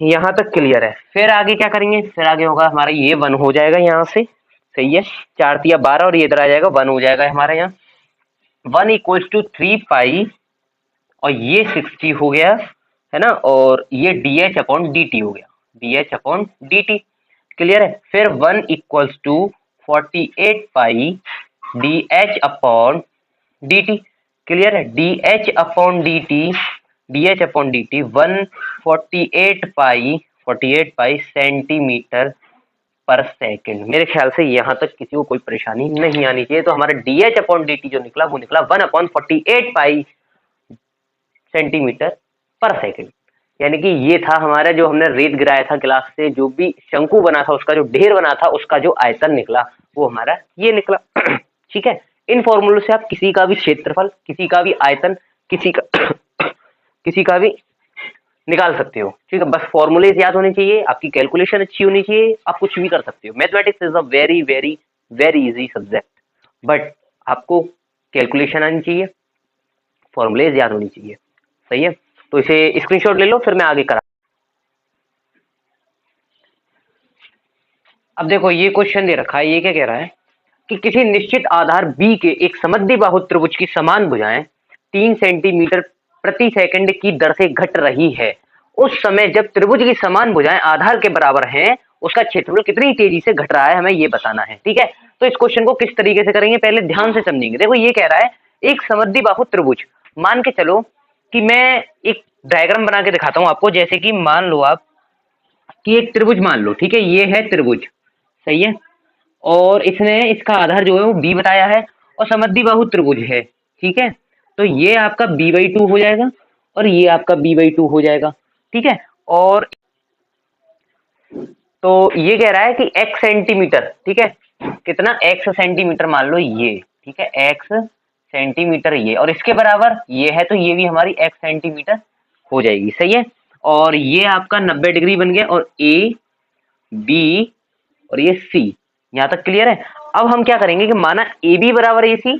यहां तक क्लियर है। फिर आगे क्या करेंगे, फिर आगे होगा हमारा ये 1 हो जाएगा यहाँ से, सही है, 4 तिया 12 और ये इधर आ जाएगा 1 हो जाएगा हमारे यहाँ। 1 इक्वल्स टू 3 पाई और ये 60 हो गया, है ना, और ये dh/dt हो गया, dh/dt। क्लियर है। फिर 1 equals to 48 pi dh/dt। Clear है, dh/dt 148 पाई सेंटीमीटर पर सेकंड। मेरे ख्याल से यहां तक किसी को कोई परेशानी नहीं आनी चाहिए। तो हमारा dh/dt जो निकला वो निकला 1/48 पाई सेंटीमीटर पर सेकंड। यानी कि ये था हमारा, जो हमने रेत गिराया था गिलास से, जो भी शंकु बना था उसका जो ढेर बना था, उसका जो आयतन निकला वो हमारा ये निकला। ठीक है, इन फॉर्मूलों से आप किसी का भी क्षेत्रफल, किसी का भी आयतन, किसी का भी निकाल सकते हो। ठीक है, बस फॉर्मूलेज याद होने चाहिए, आपकी कैलकुलेशन अच्छी होनी चाहिए, आप कुछ भी कर सकते हो। Mathematics is a very very very easy subject, but आपको कैलकुलेशन आनी चाहिए, फॉर्मूलेज याद होनी चाहिए, सही है। तो इसे स्क्रीनशॉट ले लो, फिर मैं आगे करा। अब देखो ये क्वेश्चन दे रखा है, ये क्या कह रहा है कि किसी निश्चित आधार B के एक समद्विबाहु त्रिभुज की समान भुजाएं 3 सेंटीमीटर प्रति सेकंड की दर से घट रही है। उस समय जब त्रिभुज की समान भुजाएं आधार के बराबर हैं, उसका क्षेत्रफल कितनी तेजी से घट रहा है, हमें ये बताना है। ठीक है, तो इस क्वेश्चन को किस तरीके से करेंगे, पहले ध्यान से समझेंगे। देखो ये कह रहा है एक समद्विबाहु त्रिभुज, मान के चलो कि मैं एक डायग्राम बना के दिखाता हूं आपको। जैसे कि मान लो आप कि एक त्रिभुज मान लो, ठीक है, ये है त्रिभुज, सही है, और इसने इसका आधार जो है वो B बताया है और समद्विबाहु त्रिभुज है। ठीक है, तो ये आपका b/2 हो जाएगा और ये आपका b/2 हो जाएगा। ठीक है, और तो ये कह रहा है कि x सेंटीमीटर, ठीक है, कितना x सेंटीमीटर मान लो ये, ठीक है, x सेंटीमीटर ये, और इसके बराबर ये है, तो ये भी हमारी x सेंटीमीटर हो जाएगी, सही है। और ये आपका 90 डिग्री बन गया, और A B और ये C, यहां तक क्लियर है। अब हम क्या करेंगे कि माना AB बराबर AC,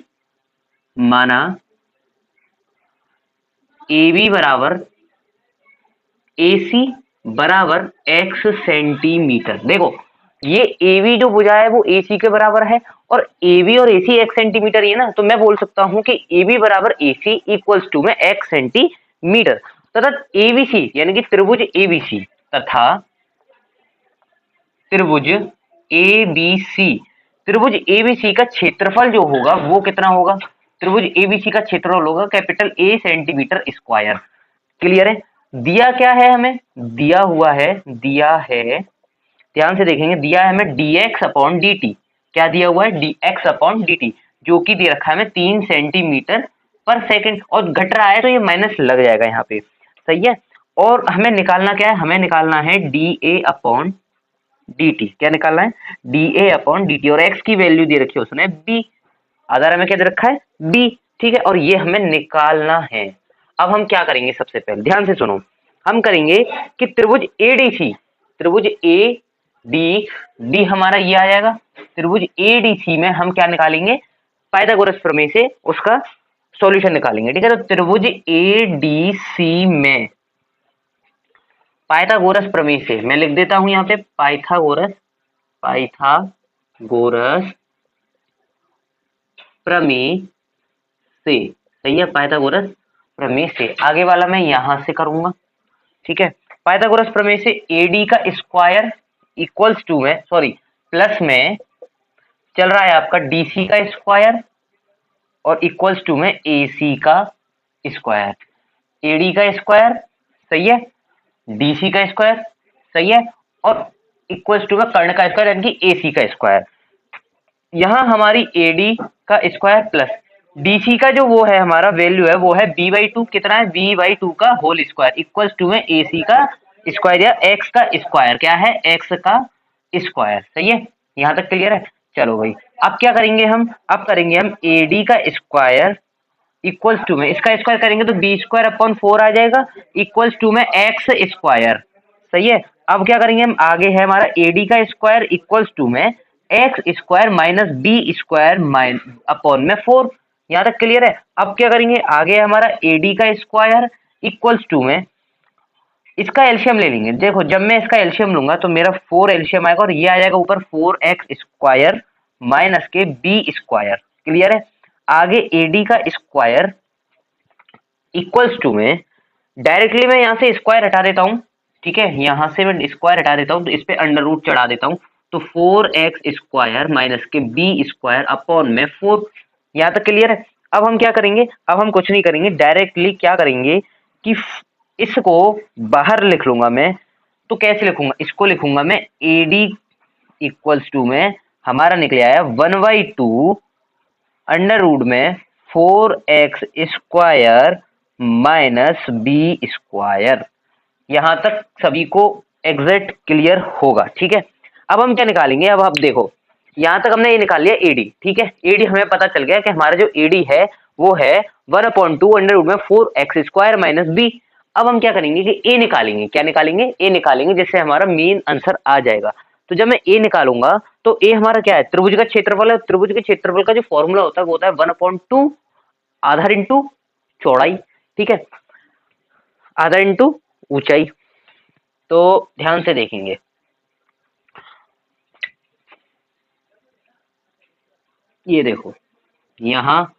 माना AB बराबर AC बराबर x सेंटीमीटर। देखो ये AB जो भुजा है वो AC के बराबर है, और AB और AC x सेंटीमीटर ही है ना, तो मैं बोल सकता हूं कि AB बराबर AC इक्वल्स टू में x सेंटीमीटर तथा ABC यानी कि त्रिभुज ABC तथा त्रिभुज ABC का क्षेत्रफल जो होगा वो कितना होगा, त्रिभुज ABC का क्षेत्रफल होगा capital A centimetre square. Clear है। दिया क्या है हमें, दिया है, ध्यान से देखेंगे, दिया है हमें dx/dt। क्या दिया हुआ है, dx/dt। जो कि दे रखा है हमें 3 सेंटीमीटर पर सेकंड, और घट रहा है तो ये माइनस लग जाएगा यहाँ पे, सही है। और हमें निकालना क्या है, हमें निकालना है dA अपॉन dt। क्या निकालना है, dA अपॉन dt, और x की वैल्यू दे रखी है उसने b, आधार हमें क्या दे रखा है b, ठीक है, और ये हमें निकालना है। अब हम क्या करेंगे, सबसे पहले ध्यान से सुनो, हम करेंगे कि त्रिभुज ADC, त्रिभुज ADD हमारा ये आ जाएगा, त्रिभुज ADC में हम क्या निकालेंगे, पाइथागोरस प्रमेय से उसका सॉल्यूशन निकालेंगे, ठीक है। तो त्रिभुज ADC में पाइथागोरस प्रमेय से मैं लिख देता हूं यहाँ पे पाइथागोरस प्रमेय से, सही है, पाइथागोरस प्रमेय से। आगे वाला मैं यहां से करूंगा, ठीक है। पाइथागोरस प्रमेय से AD का स्क्वायर इक्वल्स टू में, सॉरी प्लस में चल रहा है आपका DC का स्क्वायर, और इक्वल्स टू में AC का स्क्वायर, AD का स्क्वायर, सही है, DC का स्क्वायर, सही है, और इक्वल्स टू में कर्ण का स्क्वायर यानी कि AC का स्क्वायर। यहाँ हमारी AD का स्क्वायर प्लस DC का जो वो है हमारा वैल्यू है वो है b/2, कितना है b/2 का होल स्क्वायर, इक्वल्स टू में AC का स्क्वायर या x का स्क्वायर, क्या है x का स्क्वायर, सही है। यहाँ तक क्लियर है, चलो भाई अब क्या करेंगे हम, अब करेंगे हम AD का स्क्वायर इक्वल्स टू में, इसका स्क्वायर करेंगे तो b² अपॉन 4 आ जाएगा, इक्वल्स टू में x स्क्वायर, सही है। अब क्या करेंगे हम, आगे है हमारा AD का स्क्वायर इक्वल्स टू में x square minus b² upon में 4, यहाँ तक क्लियर है। अब क्या करेंगे, आगे है हमारा AD का स्क्वायर इक्वल्स टू में, इसका एलसीएम ले लेंगे, देखो जब मैं इसका एलसीएम लूंगा तो मेरा 4 एलसीएम आएगा, और ये आ जाएगा ऊपर 4x स्क्वायर माइनस के b², क्लियर है। आगे AD का स्क्वायर इक्वल्स टू में, डायरेक्टली मैं यहाँ से स्क्वायर हटा देता हूँ, ठीक है, यहाँ से मैं स्क्वायर हटा देता हूँ तो इस पे अंडर रूट चढ़ा देता हूँ, तो 4x स्क्वायर माइनस के b² अपॉन में 4, यहाँ तक क्लियर है। अब हम क्या करेंगे, अब हम कुछ नहीं करेंगे, डायरेक्टली क्या करेंगे कि इसको बाहर लिख लूंगा मैं, तो कैसे लिखूंगा, इसको लिखूंगा मैं AD इक्वल्स टू में हमारा निकले आया 1/2 अंडर रूट में 4x स्क्वायर माइनस b²। यहां तक सभी को एग्जैक्ट क्लियर होगा, ठीक है। अब हम क्या निकालेंगे, अब आप देखो यहां तक हमने ये निकाल लिया AD, ठीक है, AD हमें पता चल गया कि हमारा जो AD है वो है 1/2 अंडर रूट में 4x स्क्वायर माइनस b। अब हम क्या करेंगे कि A निकालेंगे, क्या निकालेंगे, A निकालेंगे, जिससे हमारा मेन आंसर आ जाएगा। तो जब मैं A निकालूंगा तो A हमारा क्या है, त्रिभुज का क्षेत्रफल है, त्रिभुज के क्षेत्रफल का जो फॉर्मूला होता है वो होता है 1/2 आधार इंटू चौड़ाई, ठीक है, आधा इंटू ऊंचाई। तो ध्यान से देखेंगे, ये देखो यहाँ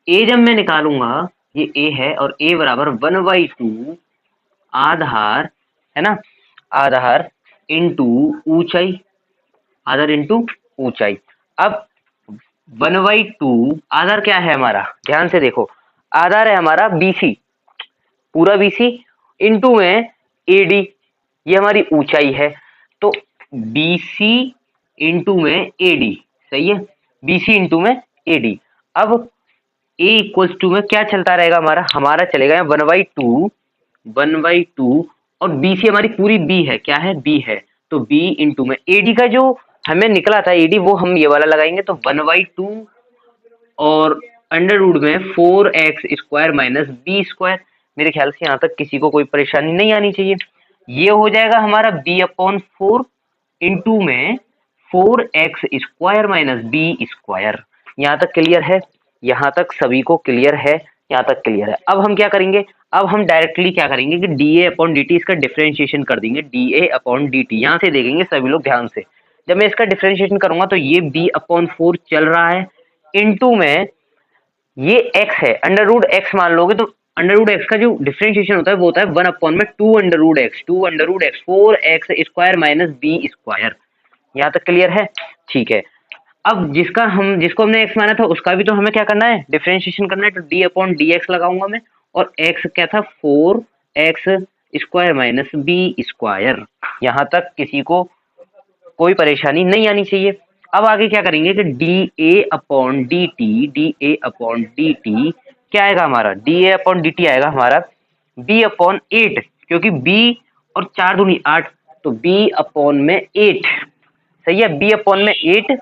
A जब मैं निकालूंगा, ये A है और A बराबर 1/2 आधार, है ना, आधार इंटू ऊंचाई, आधार इंटू ऊंचाई। अब 1/2 आधार क्या है हमारा, ध्यान से देखो, आधार है हमारा BC, पूरा BC इंटू में AD, ये हमारी ऊंचाई है, तो BC इंटू में AD, सही है, BC इंटू में AD। अब A इक्वल्स टू में क्या चलता रहेगा हमारा, हमारा चलेगा 1/2 और BC हमारी पूरी B है, क्या है B है, तो B इंटू में AD का जो हमें निकला था AD वो हम ये वाला लगाएंगे, तो 1/2 और अंडर रूट में 4x स्क्वायर माइनस b²। मेरे ख्याल से यहाँ तक किसी को कोई परेशानी नहीं आनी चाहिए। ये हो जाएगा हमारा b/4 इंटू में 4x स्क्वायर माइनस b²। यहाँ तक क्लियर है, यहाँ तक सभी को क्लियर है, यहाँ तक क्लियर है। अब हम क्या करेंगे, अब हम डायरेक्टली क्या करेंगे कि dA/dt इसका डिफरेंशिएशन कर देंगे, dA/dt यहाँ से देखेंगे सभी लोग ध्यान से। जब मैं इसका डिफरेंशिएशन करूंगा तो ये b/4 चल रहा है, इंटू में ये x है, अंडर रूट x मान लोगे तो अंडर रूट x का जो डिफरेंशिएशन होता है वो होता है 1/2 under root x 4x square minus b²। यहाँ तक क्लियर है, ठीक है। अब जिसको हमने x माना था उसका भी तो हमें क्या करना है, डिफरेंशिएशन करना है, तो d/dx लगाऊंगा मैं, और x क्या था 4x स्क्वायर माइनस b²। यहाँ तक किसी को कोई परेशानी नहीं आनी चाहिए। अब आगे क्या करेंगे कि dA/dt क्या आएगा हमारा, dA/dt आएगा हमारा b/8, क्योंकि b और 4 दूनी 8, तो b/8 सही है, b/8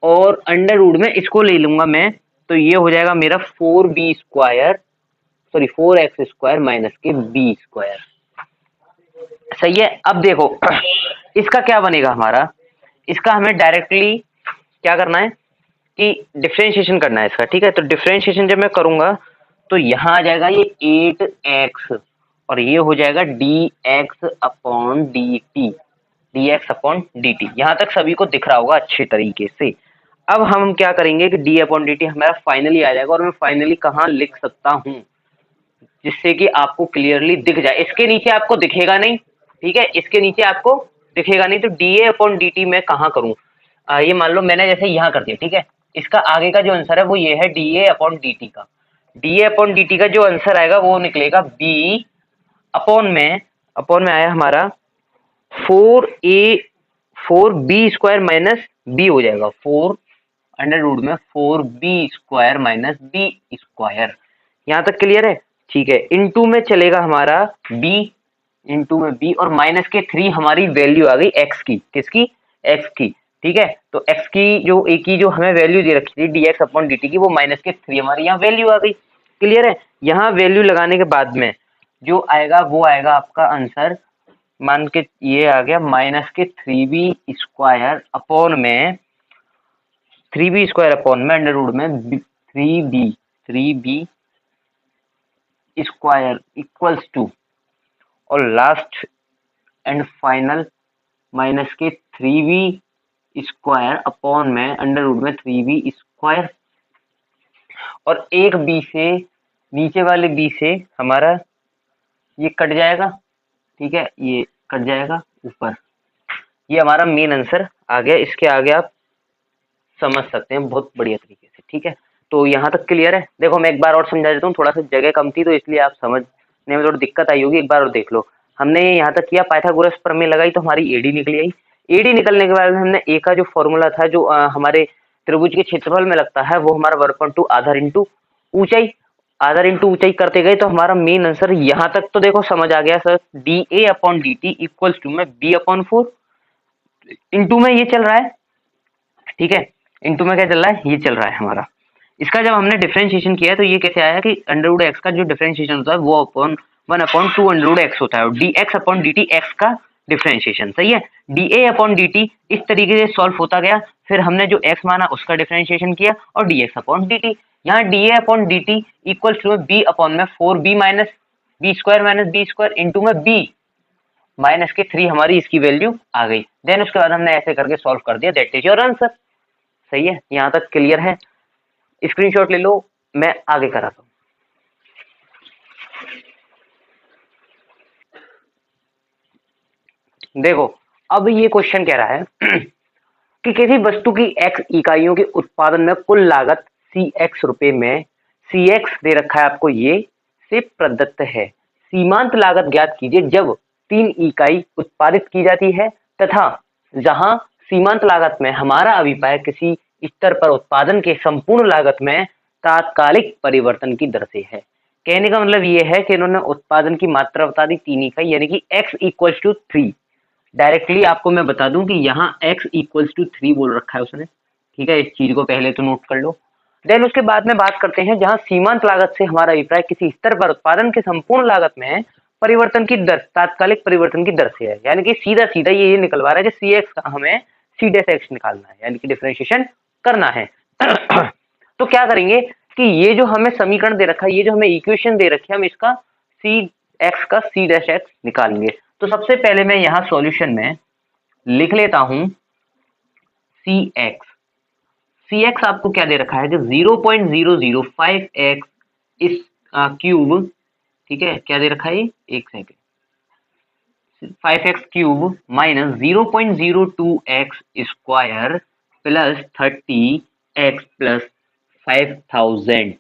और अंडर रूट में इसको ले लूंगा मैं, तो ये हो जाएगा मेरा 4x² माइनस के b²। सही है। अब देखो इसका क्या बनेगा हमारा, इसका हमें डायरेक्टली क्या करना है कि डिफरेंशिएशन करना है इसका, ठीक है। तो डिफरेंशिएशन जब मैं करूंगा तो यहाँ आ जाएगा ये 8x और ये हो जाएगा dx/dt। यहाँ तक सभी को दिख रहा होगा अच्छे तरीके से। अब हम क्या करेंगे कि d/dt हमारा फाइनली आ जाएगा, और मैं फाइनली कहाँ लिख सकता हूँ जिससे कि आपको क्लियरली दिख जाए। इसके नीचे आपको दिखेगा नहीं, ठीक है, इसके नीचे आपको दिखेगा नहीं, तो dA/dt मैं कहाँ करूँ, ये मान लो मैंने जैसे यहाँ कर दिया, ठीक है। इसका आगे का जो आंसर है वो ये है dA/dt का। dA/dt का जो आंसर आएगा वो निकलेगा b/, अपॉन में आया हमारा 4b² माइनस b हो जाएगा, 4 अंडर रूट में 4b² माइनस b²। यहाँ तक क्लियर है, ठीक है। इनटू में चलेगा हमारा b, इनटू में b, और माइनस के 3 हमारी वैल्यू आ गई x की, किसकी, x की, ठीक है। तो x की जो एक की जो हमें वैल्यू दे रखी थी dx/dt की, वो माइनस के 3 हमारी यहाँ वैल्यू आ गई। क्लियर है। यहाँ वैल्यू लगाने के बाद में जो आएगा वो आएगा आपका आंसर, मान के ये आ गया माइनस के 3b² अपॉन में 3b² अपॉन में अंडर रूट में 3b² इक्वल्स टू, और लास्ट एंड फाइनल माइनस के 3b² अपॉन में अंडर रूट में 3b², और एक b से नीचे वाले b से हमारा ये कट जाएगा, ठीक है, ये कट जाएगा ऊपर। ये हमारा मेन आंसर आ गया। इसके आगे आप समझ सकते हैं बहुत बढ़िया तरीके से, ठीक है। तो यहाँ तक क्लियर है। देखो मैं एक बार और समझा देता हूँ, थोड़ा सा जगह कम थी तो इसलिए आप समझने में थोड़ी दिक्कत आई होगी, एक बार और देख लो। हमने यहाँ तक किया, पाइथागोरस प्रमेय लगाई तो हमारी एडी निकली आई। एडी निकलने के बाद हमने ए का जो फॉर्मूला था जो हमारे त्रिभुज के क्षेत्रफल में लगता है, वो हमारा 1/2 आधार इंटू ऊंचाई, आधार इंटू ऊंचाई करते गए तो हमारा मेन आंसर यहाँ तक तो देखो समझ आ गया सर। dA/dt इक्वल्स टू में b/4 इंटू में ये चल रहा है, ठीक है, इंटू में क्या चल रहा है, ये चल रहा है हमारा। इसका जब हमने डिफरेंशिएशन किया तो ये कैसे आया कि अंडर रूट एक्स का जो डिफरेंशिएशन होता है वो अपॉन 1/2 अंडर रूट एक्स होता है, और dx/dt एक्स का डिफरेंशिएशन, सही है। dA/dt इस तरीके से सॉल्व होता गया, फिर हमने जो x माना उसका डिफरेंशिएशन किया, और dx/dt, यहाँ dA/dt इक्वल टू b/में 4b माइनस b² इंटू में b माइनस के 3 हमारी इसकी वैल्यू आ गई। देन उसके बाद हमने ऐसे करके सॉल्व कर दिया, दैट इज योर आंसर। सही है, यहाँ तक क्लियर है। स्क्रीनशॉट ले लो, मैं आगे कराता हूँ। देखो अब ये क्वेश्चन कह रहा है कि किसी वस्तु की x इकाइयों के उत्पादन में कुल लागत cx रुपए में cx दे रखा है आपको, ये से प्रदत्त है। सीमांत लागत ज्ञात कीजिए जब 3 इकाई उत्पादित की जाती है तथा जहां सीमांत लागत में हमारा अभिप्राय किसी स्तर पर उत्पादन के संपूर्ण लागत में तात्कालिक परिवर्तन की दर से है। कहने का मतलब ये है कि इन्होंने उत्पादन की मात्रा बता दी 3 इकाई, यानी कि x इक्वल्स टू 3। डायरेक्टली आपको मैं बता दूं कि यहाँ x इक्वल्स टू 3 बोल रखा है उसने, ठीक है। इस चीज को पहले तो नोट कर लो। देन उसके बाद में बात करते हैं जहां सीमांत लागत से हमारा अभिप्राय किसी स्तर पर उत्पादन के संपूर्ण लागत में परिवर्तन की दर, तात्कालिक परिवर्तन की दर से है, यानी कि सीधा सीधा ये निकलवा रहा है कि सी एक्स का हमें सी डैश एक्स निकालना है, यानी कि डिफरेंशिएशन करना है। तो क्या करेंगे कि ये जो हमें समीकरण दे रखा है, ये जो हमें इक्वेशन दे रखी है, हम इसका सी एक्स का सी डैश एक्स निकालेंगे। तो सबसे पहले मैं यहाँ सॉल्यूशन में लिख लेता हूं सी एक्स। सी एक्स आपको क्या दे रखा है कि 0.005x इस क्यूब, ठीक है, क्या दे रखा है ये, एक second, 5x cube minus 0.02x square plus 30x plus 5000,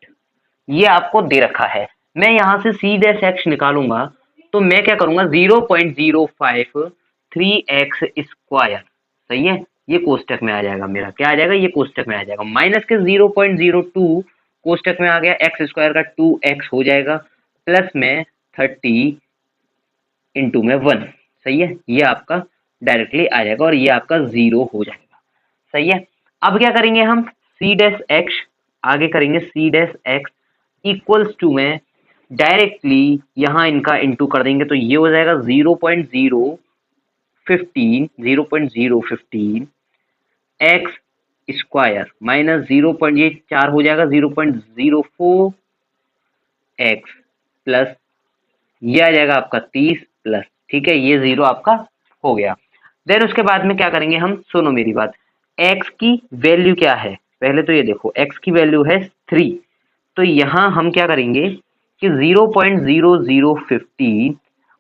ये आपको दे रखा है। मैं यहां से सी डैश एक्स निकालूंगा तो मैं क्या करूंगा 0.053x स्क्वायर, सही है, ये कोष्टक में आ जाएगा मेरा, क्या आ जाएगा, ये कोष्टक में आ जाएगा। माइनस के 0.02 कोष्टक में आ गया, एक्स स्क्वायर का 2x हो जाएगा, प्लस में 30 इंटू में 1, सही है, ये आपका डायरेक्टली आ जाएगा और ये आपका 0 हो जाएगा, सही है। अब क्या करेंगे हम, c डैश x, आगे करेंगे c dash x equals to में डायरेक्टली यहाँ इनका इंटू कर देंगे, तो ये हो जाएगा 0.015 एक्स स्क्वायर माइनस 0.4 हो जाएगा 0.04 एक्स प्लस ये आ जाएगा आपका 30 प्लस, ठीक है, ये 0 आपका हो गया। देन उसके बाद में क्या करेंगे हम, सुनो मेरी बात, x की वैल्यू क्या है, पहले तो ये देखो x की वैल्यू है 3, तो यहाँ हम क्या करेंगे कि 0.0015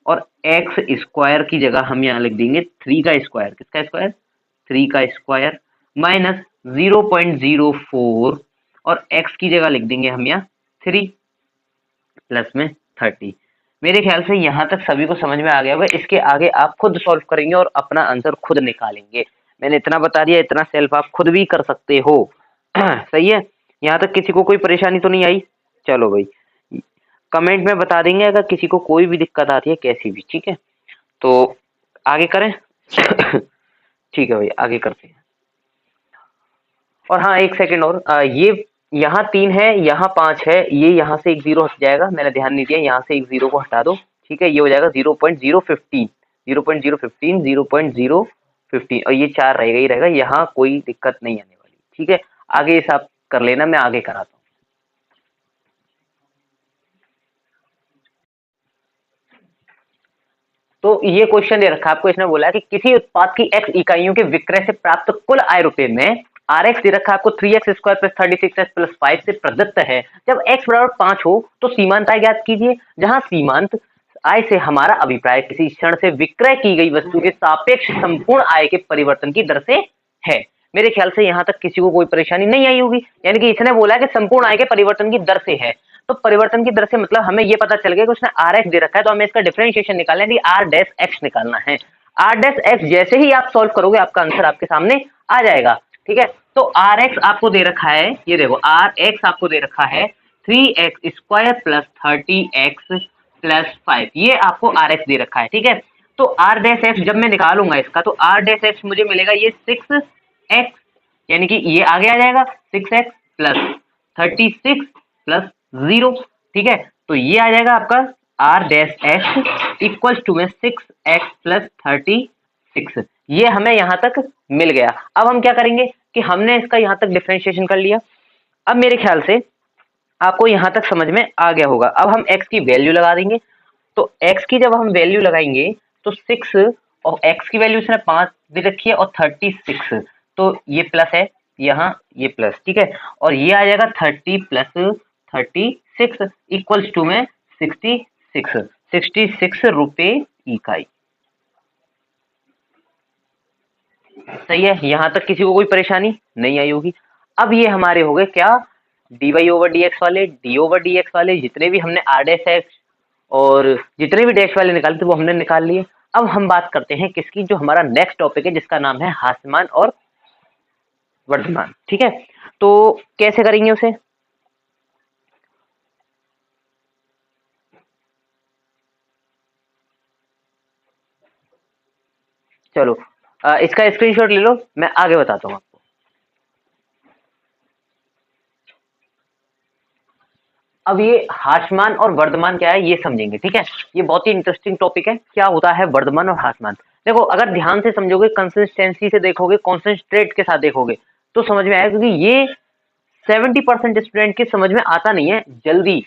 और एक्स स्क्वायर की जगह हम यहाँ लिख देंगे 3 का स्क्वायर, किसका स्क्वायर, 3 का स्क्वायर माइनस 0.04 और x की जगह लिख देंगे हम यहाँ 3 प्लस में 30। मेरे ख्याल से यहाँ तक सभी को समझ में आ गया होगा। इसके आगे आप खुद सॉल्व करेंगे और अपना आंसर खुद निकालेंगे। मैंने इतना बता दिया, इतना सेल्फ आप खुद भी कर सकते हो। सही है, यहाँ तक किसी को कोई परेशानी तो नहीं आई? चलो भाई, कमेंट में बता देंगे अगर किसी को कोई भी दिक्कत आती है कैसी भी, ठीक है। तो आगे करें। ठीक है भाई, आगे करते हैं। और हाँ, एक सेकंड और, ये यहाँ 3 है, यहाँ 5 है, ये यहाँ से एक 0 हट जाएगा, मैंने ध्यान नहीं दिया, यहाँ से एक 0 को हटा दो, ठीक है, ये हो जाएगा 0.015 और ये 4 रहेगा ही रहेगा, यहाँ कोई दिक्कत नहीं आने वाली, ठीक है। आगे हिसाब कर लेना, मैं आगे कराता हूँ। तो ये क्वेश्चन दे रखा है आपको, इसने बोला है कि किसी उत्पाद की x इकाइयों के विक्रय से प्राप्त कुल आय रुपए में Rx दे रखा है आपको 3x square plus 36x plus 5 से प्रदत्त है। जब x बराबर 5 हो तो सीमांत आय ज्ञात कीजिए। जहां सीमांत आय से हमारा अभिप्राय किसी क्षण से विक्रय की गई वस्तु के सापेक्ष संपूर्ण आय के परिवर्तन की दर से है। मेरे ख्याल से यहाँ तक किसी को कोई परेशानी नहीं आई होगी, यानी कि इसने बोला है कि संपूर्ण आय के परिवर्तन की दर से है। तो परिवर्तन की दर से मतलब हमें ये पता चल गया कि उसने Rx दे रखा है, तो हमें इसका डिफरेंशिएशन निकालना है, R डैश x निकालना है। R डैश x जैसे ही आप सॉल्व करोगे आपका आंसर आपके सामने आ जाएगा, ठीक है। तो Rx आपको दे रखा है, ये देखो Rx आपको दे रखा है 3x square plus 30x plus 5, ये आपको Rx दे रखा है, ठीक है। तो R डैश x जब मैं निकालूंगा इसका, तो R डैश x मुझे मिलेगा ये 6x, यानी कि ये आगे आ जाएगा 6x प्लस 36 प्लस 0, ठीक है। तो ये आ जाएगा आपका R dash x equals to में 6x प्लस 36, ये हमें यहाँ तक मिल गया। अब हम क्या करेंगे कि हमने इसका यहाँ तक डिफरेंशिएशन कर लिया। अब मेरे ख्याल से आपको यहाँ तक समझ में आ गया होगा। अब हम x की वैल्यू लगा देंगे। तो x की जब हम वैल्यू लगाएंगे तो 6 और x की वैल्यू इसने 5 दे रखी है और 36, तो ये प्लस है यहाँ, ये प्लस, ठीक है। और ये आ जाएगा 30 प्लस 36 इक्वल्स टू में 66 रुपए इकाई। सही है, यहाँ तक किसी को कोई परेशानी नहीं आई होगी। अब ये हमारे हो गए क्या, dy ओवर dx वाले, d ओवर dx वाले, जितने भी हमने r डैश x और जितने भी डैश वाले निकाले थे वो हमने निकाल लिए। अब हम बात करते हैं किसकी, जो हमारा नेक्स्ट टॉपिक है जिसका नाम है हास्यमान और वर्धमान, ठीक है। तो कैसे करेंगे उसे, चलो इसका स्क्रीनशॉट ले लो, मैं आगे बताता हूँ आपको। अब ये हास्यमान और वर्धमान क्या है ये समझेंगे, ठीक है। ये बहुत ही इंटरेस्टिंग टॉपिक है, क्या होता है वर्धमान और हास्यमान। देखो अगर ध्यान से समझोगे, कंसिस्टेंसी से देखोगे, कॉन्सेंट्रेट के साथ देखोगे तो समझ में आएगा, क्योंकि ये 70% स्टूडेंट के समझ में आता नहीं है जल्दी।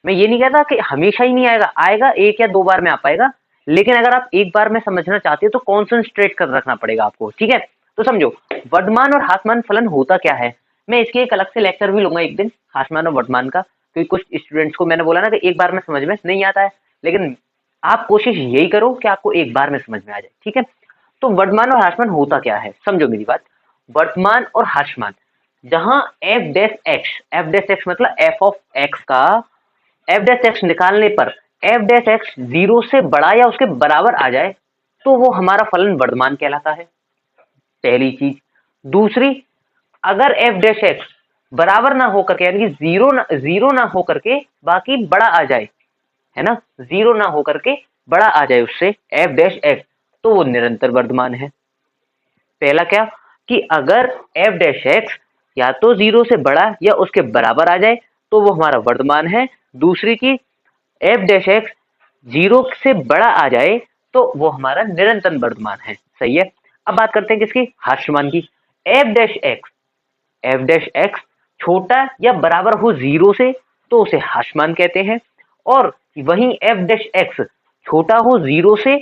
मैं ये नहीं कहता कि हमेशा ही नहीं आएगा, आएगा 1 या 2 बार में आ पाएगा, लेकिन अगर आप एक बार में समझना चाहते हो तो कॉन्सेंट्रेट कर रखना पड़ेगा आपको, ठीक है। तो समझो वर्धमान और हास्यमान फलन होता क्या है। मैं इसके एक अलग से लेक्चर भी लूंगा एक दिन, हास्यमान और वर्धमान का, क्योंकि कुछ स्टूडेंट्स को मैंने बोला ना कि एक बार में समझ में नहीं आता है, लेकिन आप कोशिश यही करो कि आपको एक बार में समझ में आ जाए, ठीक है। तो वर्धमान और हास्यमान होता क्या है, समझो मेरी बात। वर्धमान और हास्यमान, जहां f डैश x मतलब f ऑफ x का f डैश x निकालने पर f डैश x 0 से बड़ा या उसके बराबर आ जाए तो वो हमारा फलन वर्धमान कहलाता है। पहली चीज। दूसरी, अगर एफ डैश एक्स बराबर ना हो करके, यानी कि जीरो ना हो करके बाकी बड़ा आ जाए, है ना, जीरो ना हो करके बड़ा आ जाए उससे एफ डैश एक्स, तो वो निरंतर वर्धमान है। पहला क्या, कि अगर एफ डैश एक्स या तो जीरो से बड़ा या उसके बराबर आ जाए तो वो हमारा वर्धमान है। दूसरी चीज, एफ डैश एक्स जीरो से बड़ा आ जाए तो वो हमारा निरंतर वर्धमान है। सही है। अब बात करते हैं किसकी, हास्यमान की। एफ डैश एक्स छोटा या बराबर हो जीरो से तो उसे हास्यमान कहते हैं, और वहीं एफ डैश एक्स छोटा हो जीरो से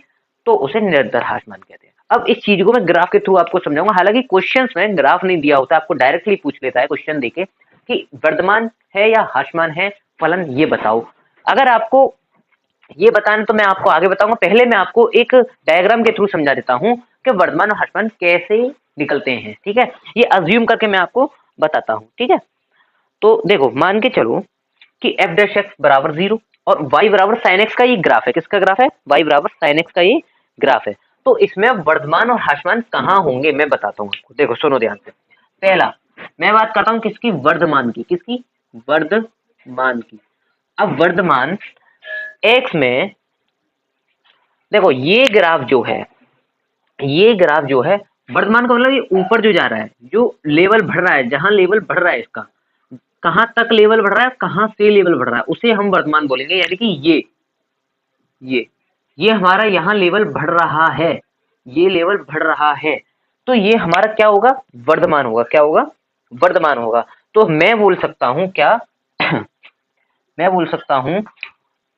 तो उसे निरंतर हास्यमान कहते हैं। अब इस चीज को मैं ग्राफ के थ्रू आपको समझाऊंगा, हालांकि क्वेश्चंस में ग्राफ नहीं दिया होता, आपको डायरेक्टली पूछ लेता है क्वेश्चन देके कि वर्धमान है या हास्यमान है फलन, ये बताओ। अगर आपको ये बताना तो मैं आपको आगे बताऊंगा, पहले मैं आपको एक डायग्राम के थ्रू समझा देता हूं कि वर्धमान और हास्यमान कैसे निकलते हैं। ठीक है, ये अज्यूम करके मैं आपको बताता हूं। ठीक है, तो देखो, मान के चलो कि एफ डैश एक्स बराबर जीरो और वाई बराबर साइन एक्स का ये ग्राफ है। किसका ग्राफ है, वाई बराबर साइन एक्स का ये ग्राफ है। तो इसमें वर्धमान और हास्यमान कहाँ होंगे मैं बताता हूँ आपको। देखो सुनो ध्यान से। पहला मैं बात करता हूँ किसकी, वर्धमान की। किसकी, वर्धमान की। अब वर्धमान एक्स में देखो, ये ग्राफ जो है, ये ग्राफ जो है वर्धमान का मतलब ये ऊपर जो जा रहा है, जो लेवल बढ़ रहा है, जहां लेवल बढ़ रहा है इसका, कहां तक लेवल बढ़ रहा है, कहां से लेवल बढ़ रहा है, उसे हम वर्धमान बोलेंगे। यानी कि ये हमारा यहाँ लेवल बढ़ रहा है, ये लेवल बढ़ रहा है, तो ये हमारा क्या होगा, वर्धमान होगा। क्या होगा, वर्धमान होगा। तो मैं बोल सकता हूं क्या मैं बोल सकता हूं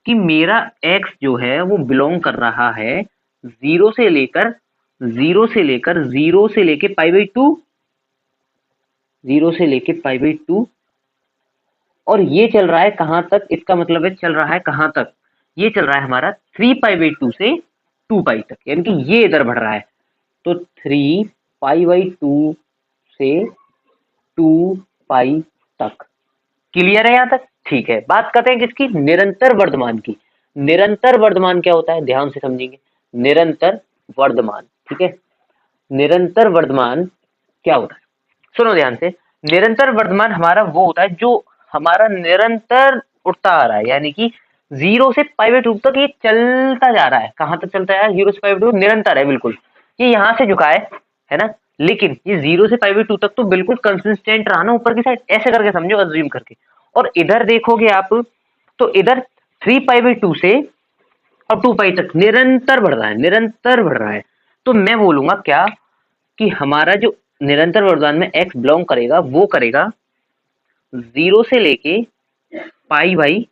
कि मेरा x जो है वो बिलोंग कर रहा है जीरो से लेकर जीरो से लेके पाई बाई टू, जीरो से लेके पाई बाई टू, और ये चल रहा है कहां तक, इसका मतलब है चल रहा है कहां तक, ये चल रहा है हमारा 3 पाई बाई टू से 2 पाई तक, यानी कि ये इधर बढ़ रहा है। तो 3 पाई बाई टू से 2 पाई तक। क्लियर है यहां तक? ठीक है, बात करते हैं किसकी, निरंतर वर्धमान की। निरंतर वर्धमान क्या होता है, ध्यान से समझेंगे। निरंतर वर्धमान, ठीक है, निरंतर वर्धमान क्या होता है, सुनो ध्यान से। निरंतर वर्धमान हमारा वो होता है जो हमारा निरंतर उठता आ रहा है, यानी कि जीरो से पाई बाई टू तक ये चलता जा रहा है। कहां तक चलता है, जीरो से पाई बाई टू निरंतर है बिल्कुल। ये यहां से झुका है ना, लेकिन ये जीरो से पाई बाई टू तक तो बिल्कुल कंसिस्टेंट रहा ना ऊपर की साइड, ऐसे करके समझो, अज्यूम करके। और इधर देखोगे आप तो इधर 3 पाई बाई टू से और 2 पाई तक निरंतर बढ़ रहा है, निरंतर बढ़ रहा है। तो मैं बोलूंगा क्या, कि हमारा जो निरंतर वर्धमान में x बिलोंग करेगा वो करेगा जीरो से लेके पाई बाई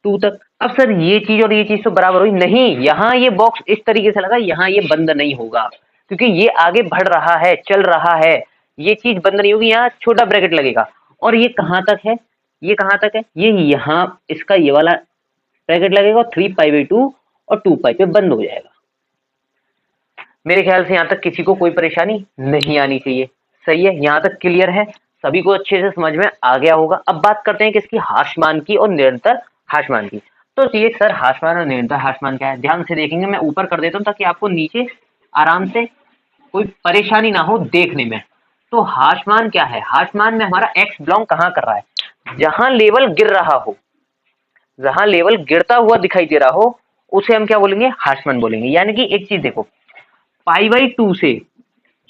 टू तक। अब सर ये चीज और ये चीज तो बराबर हुई नहीं, यहाँ ये बॉक्स इस तरीके से लगा, यहाँ ये बंद नहीं होगा, क्योंकि ये आगे बढ़ रहा है, चल रहा है, ये चीज बंद नहीं होगी, यहाँ छोटा ब्रैकेट लगेगा। और ये कहाँ तक है, ये कहाँ तक है, ये यहाँ इसका ये वाला ब्रैकेट लगेगा, 3 पाई बाई टू और 2 पाई पे बंद हो जाएगा। मेरे ख्याल से यहाँ तक किसी को कोई परेशानी नहीं आनी चाहिए। सही है, यहाँ तक क्लियर है, सभी को अच्छे से समझ में आ गया होगा। अब बात करते हैं किसकी, हास्यमान की और निरंतर हास्यमान की। तो ये सर हास्यमान और निरंतर हास्यमान क्या है, ध्यान से देखेंगे। मैं ऊपर कर देता हूँ ताकि आपको नीचे आराम से कोई परेशानी ना हो देखने में। तो हास्यमान क्या है, हास्यमान में हमारा एक्स बिलोंग कहाँ कर रहा है, जहां लेवल गिर रहा हो, जहां लेवल गिरता हुआ दिखाई दे रहा हो उसे हम क्या बोलेंगे, हास्यमान बोलेंगे। यानी कि एक चीज देखो, पाई बाई टू से,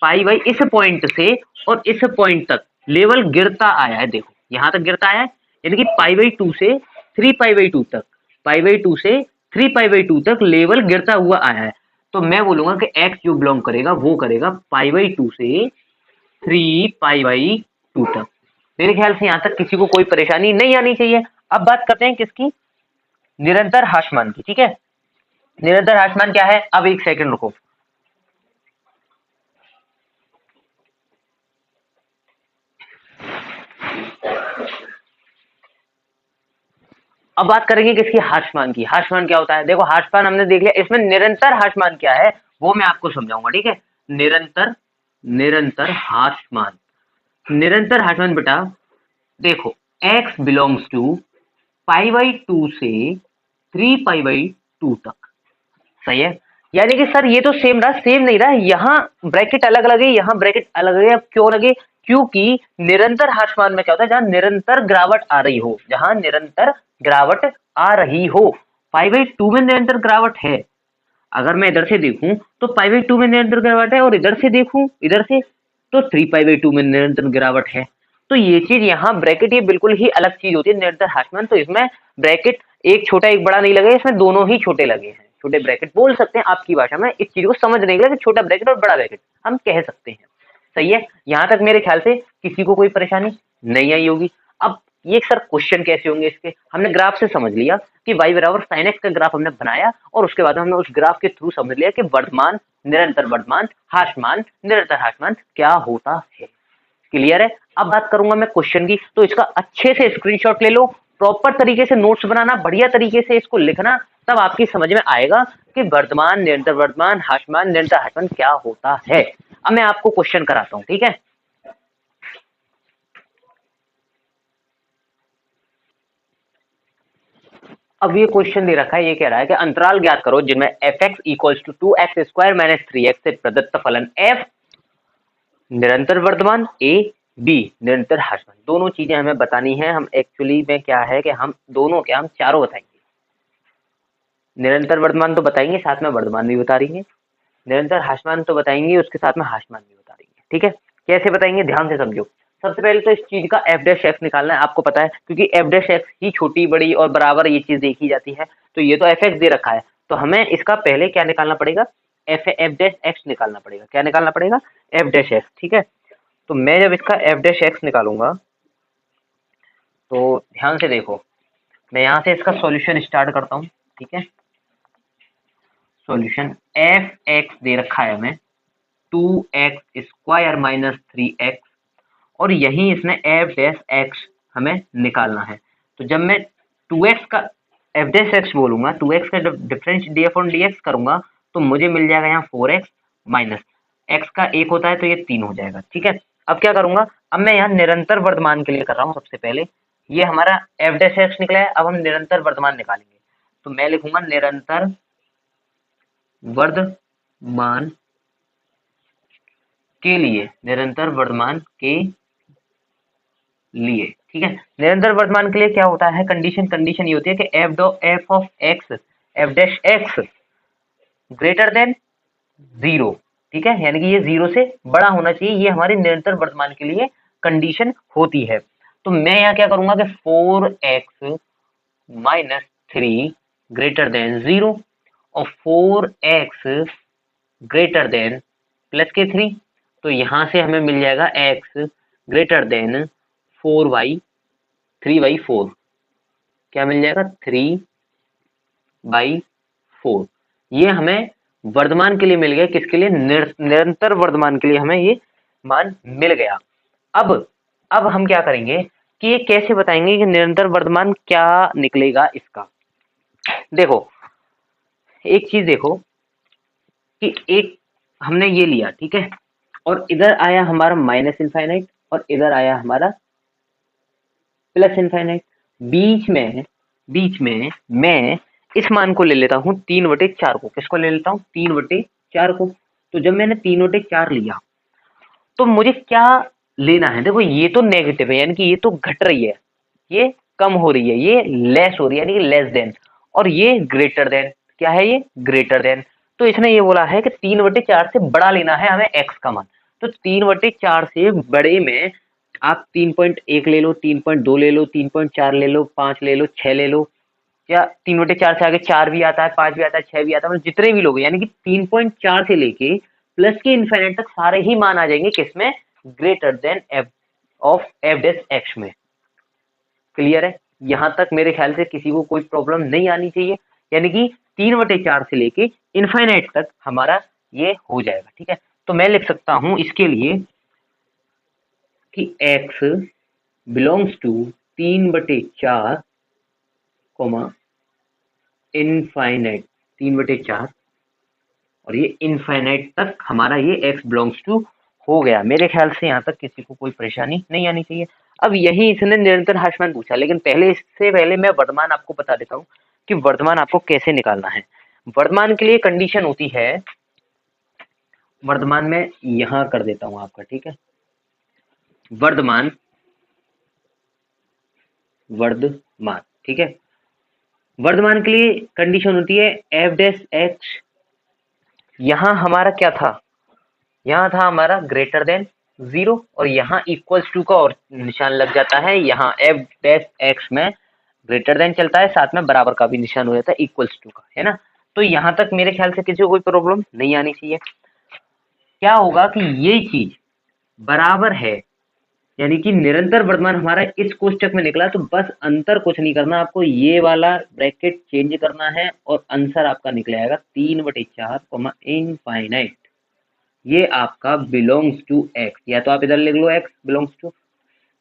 पाई बाई इस पॉइंट से और इस पॉइंट तक लेवल गिरता आया है, देखो यहां तक गिरता आया है, यानी कि पाई बाई टू से 3 पाई बाई टू तक, पाई बाई टू से 3 पाई बाई टू तक लेवल गिरता हुआ आया है। तो मैं बोलूंगा कि एक्स जो बिलोंग करेगा वो करेगा पाई बाई टू से 3 पाई बाई टू तक। मेरे ख्याल से यहां तक किसी को कोई परेशानी नहीं आनी चाहिए। अब बात करते हैं किसकी, निरंतर हास्यमान की। ठीक है, निरंतर हास्यमान क्या है, अब एक सेकंड रुको। अब बात करेंगे किसकी, हास्यमान की। हास्यमान क्या होता है, देखो हास्यमान हमने देख लिया, इसमें निरंतर हास्यमान क्या है वो मैं आपको समझाऊंगा। ठीक है, निरंतर, निरंतर हास्यमान, निरंतर हास्यमान बेटा देखो, x belongs to pi by two से 3 पाई बाई टू तक। सही है, यानी कि सर ये तो सेम रहा, सेम नहीं रहा, यहाँ ब्रैकेट अलग लगे, यहाँ ब्रैकेट अलग लगे। अब क्यों लगे? क्योंकि निरंतर ह्रासमान में क्या होता है, जहां निरंतर गिरावट आ रही हो, जहां निरंतर गिरावट आ रही हो। π/2 में निरंतर गिरावट है, अगर मैं इधर से देखूं तो π/2 में निरंतर गिरावट है, और इधर से देखूं इधर से तो 3π/2 में निरंतर गिरावट है। तो ये चीज यहाँ ब्रैकेट ये बिल्कुल ही अलग चीज होती है निरंतर ह्रासमान। तो इसमें ब्रैकेट एक छोटा एक बड़ा नहीं लगे, इसमें दोनों ही छोटे लगे हैं, छोटे ब्रैकेट बोल सकते हैं आपकी भाषा में। इस चीज को समझने के लिए छोटा ब्रैकेट और बड़ा ब्रैकेट हम कह सकते हैं। सही है, यहाँ तक मेरे ख्याल से किसी को कोई परेशानी नहीं आई होगी। अब ये सर क्वेश्चन कैसे होंगे इसके, हमने ग्राफ से समझ लिया कि y बराबर sin x का ग्राफ हमने बनाया, और उसके बाद हमने उस ग्राफ के थ्रू समझ लिया कि वर्तमान, निरंतर वर्तमान, ह्रासमान, निरंतर ह्रासमान क्या होता है। क्लियर है? अब बात करूंगा मैं क्वेश्चन की, तो इसका अच्छे से स्क्रीनशॉट ले लो, प्रॉपर तरीके से नोट्स बनाना, बढ़िया तरीके से इसको लिखना, तब आपकी समझ में आएगा कि वर्तमान, निरंतर वर्तमान, ह्रासमान, निरंतर ह्रासमान क्या होता है। अब मैं आपको क्वेश्चन कराता हूं, ठीक है। अब ये क्वेश्चन दे रखा है, ये कह रहा है कि अंतराल ज्ञात करो जिनमें f(x = 2x² - 3x) से प्रदत्त फलन f निरंतर वर्तमान, a b निरंतर ह्रासमान, दोनों चीजें हमें बतानी है। हम एक्चुअली में क्या है कि हम दोनों क्या, हम चारों बताएंगे। निरंतर वर्तमान तो बताएंगे, साथ में वर्तमान भी बता देंगे, निरंतर ह्रासमान तो बताएंगे, उसके साथ में ह्रासमान भी बता देंगे। ठीक है, कैसे बताएंगे ध्यान से समझो। सबसे पहले तो इस चीज का f' निकालना है, आपको पता है, क्योंकि f' ही छोटी बड़ी और बराबर ये चीज देखी जाती है। तो ये तो f(x) दे रखा है, तो हमें इसका पहले क्या निकालना पड़ेगा, f'(x) निकालना पड़ेगा। क्या निकालना पड़ेगा? f'(x). ठीक है, तो मैं जब इसका f'(x) निकालूंगा तो ध्यान से देखो, मैं यहाँ से इसका सॉल्यूशन स्टार्ट करता हूँ। ठीक है, सॉल्यूशन f(x) दे रखा है हमें 2x² - 3x, और यही इसने f' हमें निकालना है। तो जब मैं 2x का f' बोलूंगा, 2x का जब डिफरेंस df/dx करूंगा तो मुझे मिल जाएगा यहाँ 4x माइनस x का 1 होता है तो ये 3 हो जाएगा। ठीक है, अब क्या करूंगा, अब मैं यहाँ निरंतर वर्तमान के लिए कर रहा हूँ। सबसे पहले ये हमारा f' निकला है, अब हम निरंतर वर्तमान निकालेंगे। तो मैं लिखूंगा निरंतर वर्तमान के लिए, निरंतर वर्तमान के लिए। ठीक है, निरंतर वर्तमान के लिए क्या होता है, कंडीशन ये होती है कि f(x) ग्रेटर देन 0। ठीक है, यानी कि ये 0 से बड़ा होना चाहिए, ये हमारी निरंतर वर्तमान के लिए कंडीशन होती है। तो मैं यहाँ क्या करूंगा कि 4x - 3 ग्रेटर देन 0 और 4x ग्रेटर देन प्लस के 3, तो यहाँ से हमें मिल जाएगा x ग्रेटर देन 3/4। क्या मिल जाएगा? 3/4। ये हमें वर्तमान के लिए मिल गया, किसके लिए? निरंतर वर्तमान के लिए हमें ये मान मिल गया। अब हम क्या करेंगे कि ये कैसे बताएंगे कि निरंतर वर्तमान क्या निकलेगा इसका। देखो एक चीज देखो कि एक हमने ये लिया, ठीक है, और इधर आया हमारा -इनफाइनाइट और इधर आया हमारा प्लस इनफाइनाइट। बीच में मैं इस मान को ले लेता हूँ 3/4 को। किसको ले लेता हूँ? 3/4 को। तो जब मैंने 3/4 लिया तो मुझे क्या लेना है? देखो ये तो नेगेटिव है, यानी कि ये तो घट रही है, ये कम हो रही है, ये लेस हो रही है, यानी कि लेस देन, और ये ग्रेटर देन। क्या है ये? Greater than. तो इसने ये बोला है कि 3/4 से बड़ा लेना है हमें x का मान। तो 3/4 से बड़े में आप 3.1 ले लो, 3.2 ले लो, 3.4 ले लो, 5 ले लो, 6 ले लो, या 3/4 से आगे 4 भी आता है, 5 भी आता है, 6 भी आता है, मतलब जितने भी लोग, यानी कि 3.4 से लेके प्लस के इनफाइनाइट तक सारे ही मान आ जाएंगे किसमें? ग्रेटर देन f'(x) में। क्लियर है? यहां तक मेरे ख्याल से किसी को कोई प्रॉब्लम नहीं आनी चाहिए, यानी कि 3/4 से लेके इनफाइनाइट तक हमारा ये हो जाएगा। ठीक है, तो मैं लिख सकता हूं इसके लिए कि x बिलोंग्स टू 3/4 इनफाइनाइट, 3/4, और ये इनफाइनाइट तक हमारा ये x बिलोंग्स टू हो गया। मेरे ख्याल से यहाँ तक किसी को कोई परेशानी नहीं आनी चाहिए। अब यही इसने निरंतर ह्रासमान पूछा, लेकिन इससे पहले मैं वर्तमान आपको बता देता हूँ कि वर्तमान आपको कैसे निकालना है। वर्तमान के लिए कंडीशन होती है, वर्तमान में यहां कर देता हूं आपका, ठीक है, वर्तमान, वर्तमान, ठीक है, वर्तमान के लिए कंडीशन होती है एफ डैश एक्स, यहां हमारा क्या था, यहाँ था हमारा ग्रेटर देन 0 और यहाँ इक्वल्स टू का और निशान लग जाता है, यहाँ एफ डैश एक्स में ग्रेटर देन चलता है, साथ में बराबर का भी निशान हो जाता है इक्वल्स टू का, है ना। तो यहाँ तक मेरे ख्याल से किसी को कोई प्रॉब्लम नहीं आनी चाहिए। क्या होगा कि ये चीज बराबर है, यानी कि निरंतर वर्तमान हमारा इस कोष्टक में निकला, तो बस अंतर कुछ नहीं करना आपको, ये वाला ब्रैकेट चेंज करना है और आंसर आपका निकल आएगा 3/4 इनफाइनाइट। ये आपका बिलोंग्स टू एक्स, या तो आप इधर लिख लो एक्स बिलोंग्स टू,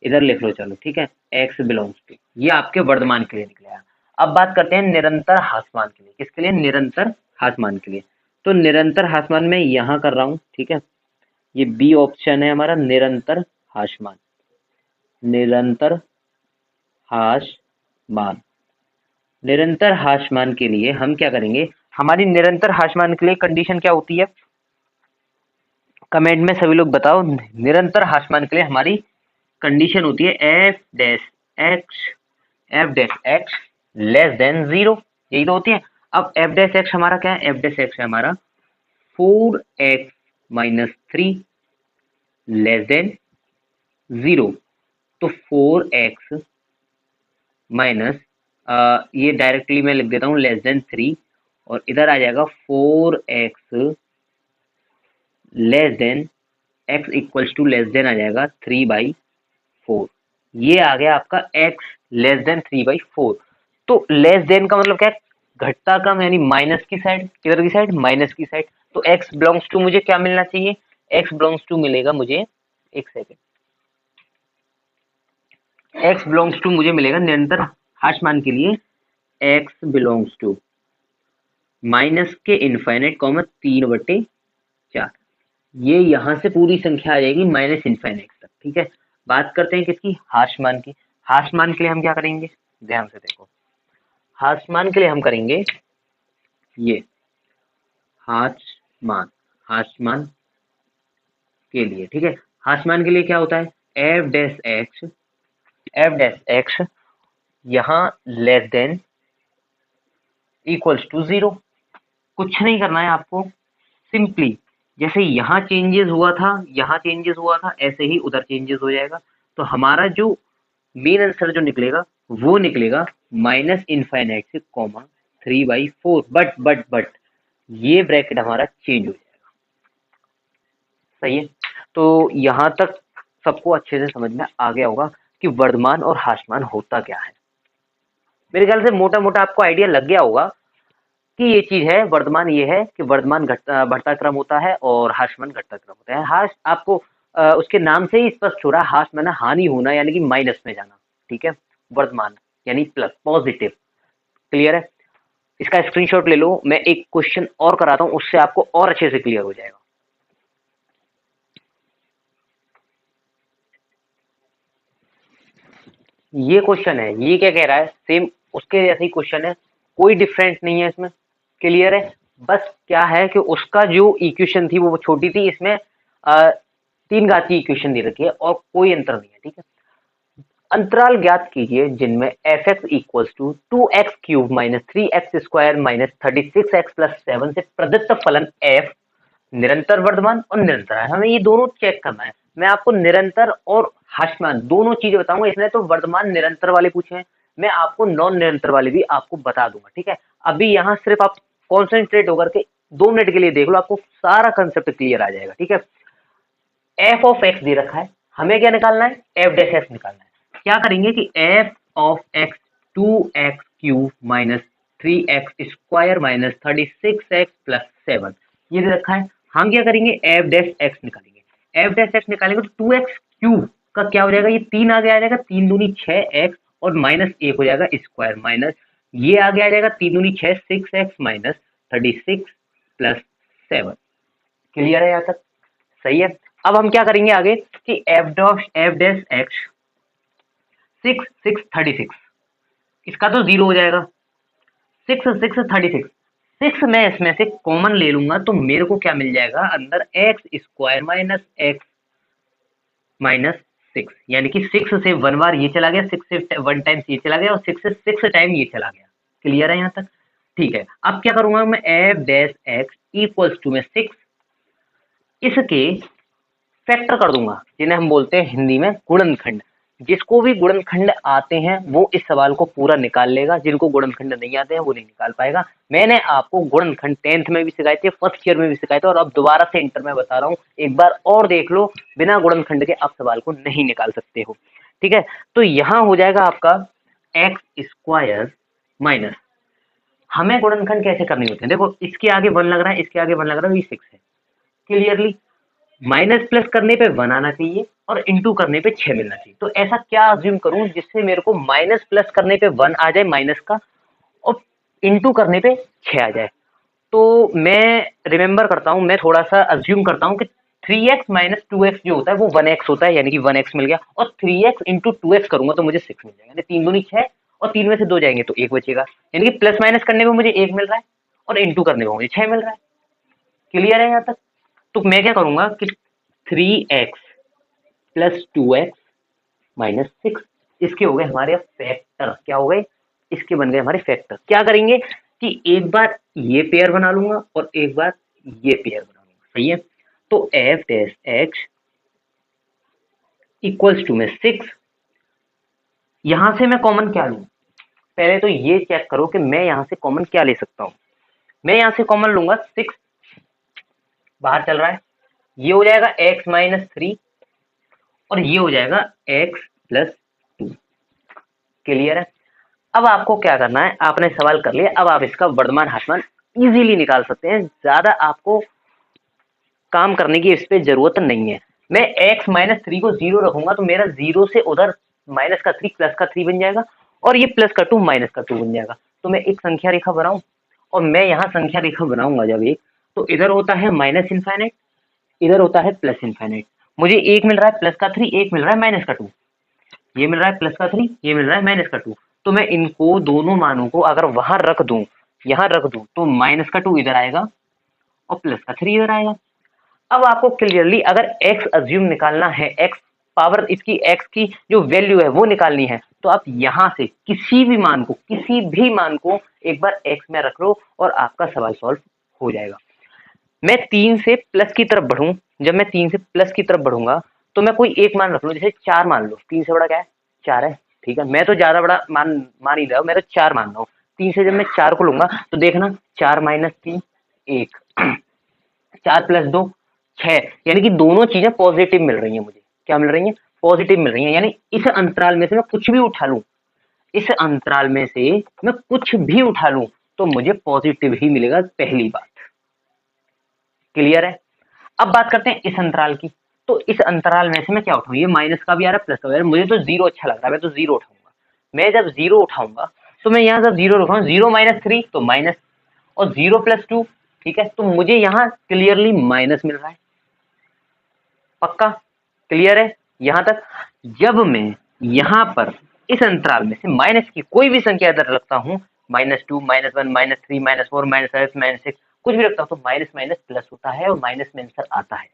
इधर लिख लो, चलो ठीक है, एक्स बिलोंग्स टू, ये आपके वर्तमान के लिए निकलेगा। अब बात करते हैं निरंतर हासमान के लिए, किसके लिए, निरंतर हासमान के लिए। तो निरंतर हासमान में यहां कर रहा हूं, ठीक है, ये बी ऑप्शन है हमारा, निरंतर हासमान, निरंतर हासमान, निरंतर हासमान के लिए हम क्या करेंगे, हमारी निरंतर हासमान के लिए कंडीशन क्या होती है, कमेंट में सभी लोग बताओ। निरंतर हासमान के लिए हमारी कंडीशन होती है F dash x less than 0, यही तो होती है। अब एफ डैश एक्स हमारा क्या है, एफ डैश एक्स है हमारा 4x - 3 लेस देन 0, तो 4x माइनस, ये डायरेक्टली मैं लिख देता हूँ लेस देन 3, और इधर आ जाएगा 4x less than x equals to less than आ जाएगा 3/4, ये आ गया आपका x लेस देन 3/4। तो लेस देन का मतलब क्या है, घटता क्रम, यानी माइनस की साइड, किधर की साइड, माइनस की साइड। तो x बिलोंग्स टू मुझे क्या मिलना चाहिए, x बिलोंग्स टू मिलेगा मुझे, एक सेकेंड, x बिलोंग्स टू मुझे मिलेगा निरंतर हासमान के लिए, x बिलोंग्स टू माइनस के इनफाइनाइट कॉमा 3/4, ये यहां से पूरी संख्या आ जाएगी माइनस इनफाइनाइट तक, ठीक है। बात करते हैं किसकी, हासमान की। हासमान के लिए हम क्या करेंगे, ध्यान से देखो, हासमान के लिए हम करेंगे ये, हासमान, हासमान के लिए, ठीक है, हासमान के लिए क्या होता है, F dash x, F dash x यहाँ लेस देन इक्वल्स टू 0, कुछ नहीं करना है आपको, सिंपली जैसे यहाँ चेंजेस हुआ था, यहाँ चेंजेस हुआ था, ऐसे ही उधर चेंजेस हो जाएगा। तो हमारा जो मेन आंसर जो निकलेगा वो निकलेगा माइनस इनफाइनाइट से कॉमा 3/4, बट ये ब्रैकेट हमारा चेंज हो जाएगा, सही है। तो यहाँ तक सबको अच्छे से समझ में आ गया होगा कि वर्तमान और हासमान होता क्या है। मेरे ख्याल से मोटा मोटा आपको आइडिया लग गया होगा कि ये चीज है, वर्तमान ये है कि वर्तमान घटता बढ़ता क्रम होता है और हासमान घटता क्रम होता है। हास आपको उसके नाम से ही स्पष्ट हो रहा है, हास माना हानि होना, यानी कि माइनस में जाना, ठीक है, वर्तमान यानी प्लस, पॉजिटिव, क्लियर है। इसका स्क्रीनशॉट ले लो, मैं एक क्वेश्चन और कराता हूं, उससे आपको और अच्छे से क्लियर हो जाएगा। ये क्वेश्चन है, ये क्या कह रहा है, सेम उसके जैसा ही क्वेश्चन है, कोई डिफरेंट नहीं है इसमें, क्लियर है। बस क्या है कि उसका जो इक्वेशन थी वो छोटी थी, इसमें 3 घात की इक्वेशन दे रखी है और कोई अंतर नहीं है, ठीक है। अंतराल ज्ञात कीजिए जिनमें F x equals to 2x³ - 3x² - 36x+7 से प्रदत्त फलन f निरंतर वर्तमान और निरंतर है, हमें ये दोनों चेक करना है। मैं आपको निरंतर और हासमान दोनों चीजें बताऊंगा, इसने तो वर्तमान निरंतर वाले पूछे हैं, मैं आपको नॉन निरंतर वाले भी आपको बता दूंगा, ठीक है। अभी यहाँ सिर्फ आप कॉन्सेंट्रेट होकर के 2 मिनट के लिए देख लो, आपको सारा कंसेप्ट क्लियर आ जाएगा, ठीक है। एफ ऑफ एक्स दे रखा है, हमें क्या निकालना है, एफ डैश एक्स निकालना है। क्या करेंगे कि F of x 2x³ - 3x² - 36x+7 ये दे रखा है, हम क्या करेंगे, एफ डैश एक्स निकालेंगे। एफ डैश एक्स निकालेंगे तो 2x³ का क्या हो जाएगा, ये 3 आगे आ जाएगा, 3 दूनी 6x और -1 हो जाएगा स्क्वायर, माइनस ये आगे आ जाएगा, 3 दूनी 6, 6x - 36+7, क्लियर है यहाँ तक, सही है। अब हम क्या करेंगे आगे कि एफ डैश एक्स 6 6 36, इसका तो 0 हो जाएगा, 6 6 36, 6 मैं इसमें से कॉमन ले लूंगा तो मेरे को क्या मिल जाएगा अंदर, x square minus x minus 6, यानी कि 6 से 1 बार ये चला गया, 6 से 1 टाइम्स ये चला गया और 6 से 6 टाइम ये चला गया। क्लियर है यहाँ तक? ठीक है, अब क्या करूंगा मैं, f dash x equals to में 6, इसके फैक्टर कर दूंगा, जिन्हें हम बोलते हैं हिंदी में गुणनखंड। जिसको भी गुणनखंड आते हैं वो इस सवाल को पूरा निकाल लेगा, जिनको गुणनखंड नहीं आते हैं वो नहीं निकाल पाएगा। मैंने आपको गुणनखंड 10th में भी सिखाए थे, फर्स्ट ईयर में भी सिखाए थे, और अब दोबारा से इंटर में बता रहा हूँ, एक बार और देख लो, बिना गुणनखंड के आप सवाल को नहीं निकाल सकते हो। ठीक है, तो यहाँ हो जाएगा आपका एक्स स्क्वायर माइनस, हमें गुणनखंड कैसे करनी होती है, देखो इसके आगे 1 लग रहा है, इसके आगे 1 लग रहा है, ये 6 है। क्लियरली माइनस प्लस करने पे 1 आना चाहिए और इंटू करने पे 6 मिलना चाहिए। तो ऐसा क्या अज्यूम करूं जिससे मेरे को माइनस प्लस करने पे 1 आ जाए माइनस का, और इंटू करने पे 6 आ जाए। तो मैं रिमेंबर करता हूं, मैं थोड़ा सा अज्यूम करता हूं कि 3x माइनस 2x जो होता है वो 1x होता है, यानी कि 1x मिल गया, और 3x इंटू 2x करूंगा तो मुझे 6 मिल जाएगा, 3 दूनी 6 और 3 में से 2 जाएंगे तो 1 बचेगा, यानी कि प्लस माइनस करने पे मुझे 1 मिल रहा है और इंटू करने पे मुझे 6 मिल रहा है। क्लियर है यहाँ तक? तो मैं क्या करूंगा कि 3x प्लस 2x माइनस 6, इसके हो गए हमारे फैक्टर। क्या हो गए? इसके बन गए हमारे फैक्टर। क्या करेंगे कि एक बार ये पेयर बना लूंगा और एक बार ये पेयर बना लूंगा। सही है, तो f dash x equals to में 6, यहां से मैं कॉमन क्या लूं, पहले तो ये चेक करो कि मैं यहां से कॉमन क्या ले सकता हूं। मैं यहां से कॉमन लूंगा 6, बाहर चल रहा है, ये हो जाएगा x माइनस 3 और ये हो जाएगा x प्लस 2। क्लियर है? अब आपको क्या करना है, आपने सवाल कर लिया, अब आप इसका वर्धमान ह्रासमान इजीली निकाल सकते हैं, ज्यादा आपको काम करने की इस पे जरूरत नहीं है। मैं x माइनस 3 को 0 रखूंगा तो मेरा 0 से उधर माइनस का 3 प्लस का 3 बन जाएगा और ये प्लस का 2 माइनस का 2 बन जाएगा। तो मैं एक संख्या रेखा बनाऊं, और मैं यहाँ संख्या रेखा बनाऊंगा जब एक, तो इधर होता है माइनस इनफाइनाइट, इधर होता है प्लस इनफाइनाइट। मुझे एक मिल रहा है प्लस का 3, एक मिल रहा है माइनस का 2, ये मिल रहा है प्लस का 3, ये मिल रहा है माइनस का 2। तो मैं इनको दोनों मानों को अगर वहां रख दूं, यहाँ रख दूं, तो माइनस का 2 इधर आएगा और प्लस का 3 इधर आएगा। अब आपको क्लियरली अगर x अज्यूम निकालना है, x पावर इसकी x की जो वैल्यू है वो निकालनी है, तो आप यहां से किसी भी मान को एक बार x में रख लो और आपका सवाल सॉल्व हो जाएगा। मैं 3 से प्लस की तरफ बढ़ूं, जब मैं 3 से प्लस की तरफ बढ़ूंगा तो मैं कोई एक मान रख लूं, जैसे 4 मान लो, 3 से बड़ा क्या है, 4 है। ठीक है, मैं तो ज्यादा बड़ा मान ही रहा हूं, मैं तो 4 मान रहा हूं। 3 से जब मैं 4 को लूंगा तो देखना 4 माइनस 3 1, 4 प्लस 2 6, यानी कि दोनों चीजें पॉजिटिव मिल रही हैं मुझे। क्या मिल रही हैं? पॉजिटिव मिल रही हैं, यानी इस अंतराल में से मैं कुछ भी उठा लूं, इस अंतराल में से मैं कुछ भी उठा लूं तो मुझे पॉजिटिव ही मिलेगा, पहली बात। क्लियर है? अब बात करते हैं इस अंतराल की। तो इस अंतराल में से मैं क्या उठाऊं, ये माइनस का भी आ रहा है प्लस का भी आ रहा है, मुझे तो 0 अच्छा लग रहा है, मैं तो 0 उठाऊंगा। मैं जब 0 उठाऊंगा तो मैं यहाँ जब 0 रखूंगा, 0 माइनस 3 तो माइनस, और 0 प्लस 2, ठीक है, तो मुझे यहाँ क्लियरली माइनस मिल रहा है। पक्का? क्लियर है यहां तक? जब मैं यहां पर इस अंतराल में से माइनस की कोई भी संख्या इधर रखता हूं, -2 -1 -3 -4 -5 -6 कुछ भी रखता हूं, तो माइनस माइनस प्लस होता है और माइनस में आंसर आता है,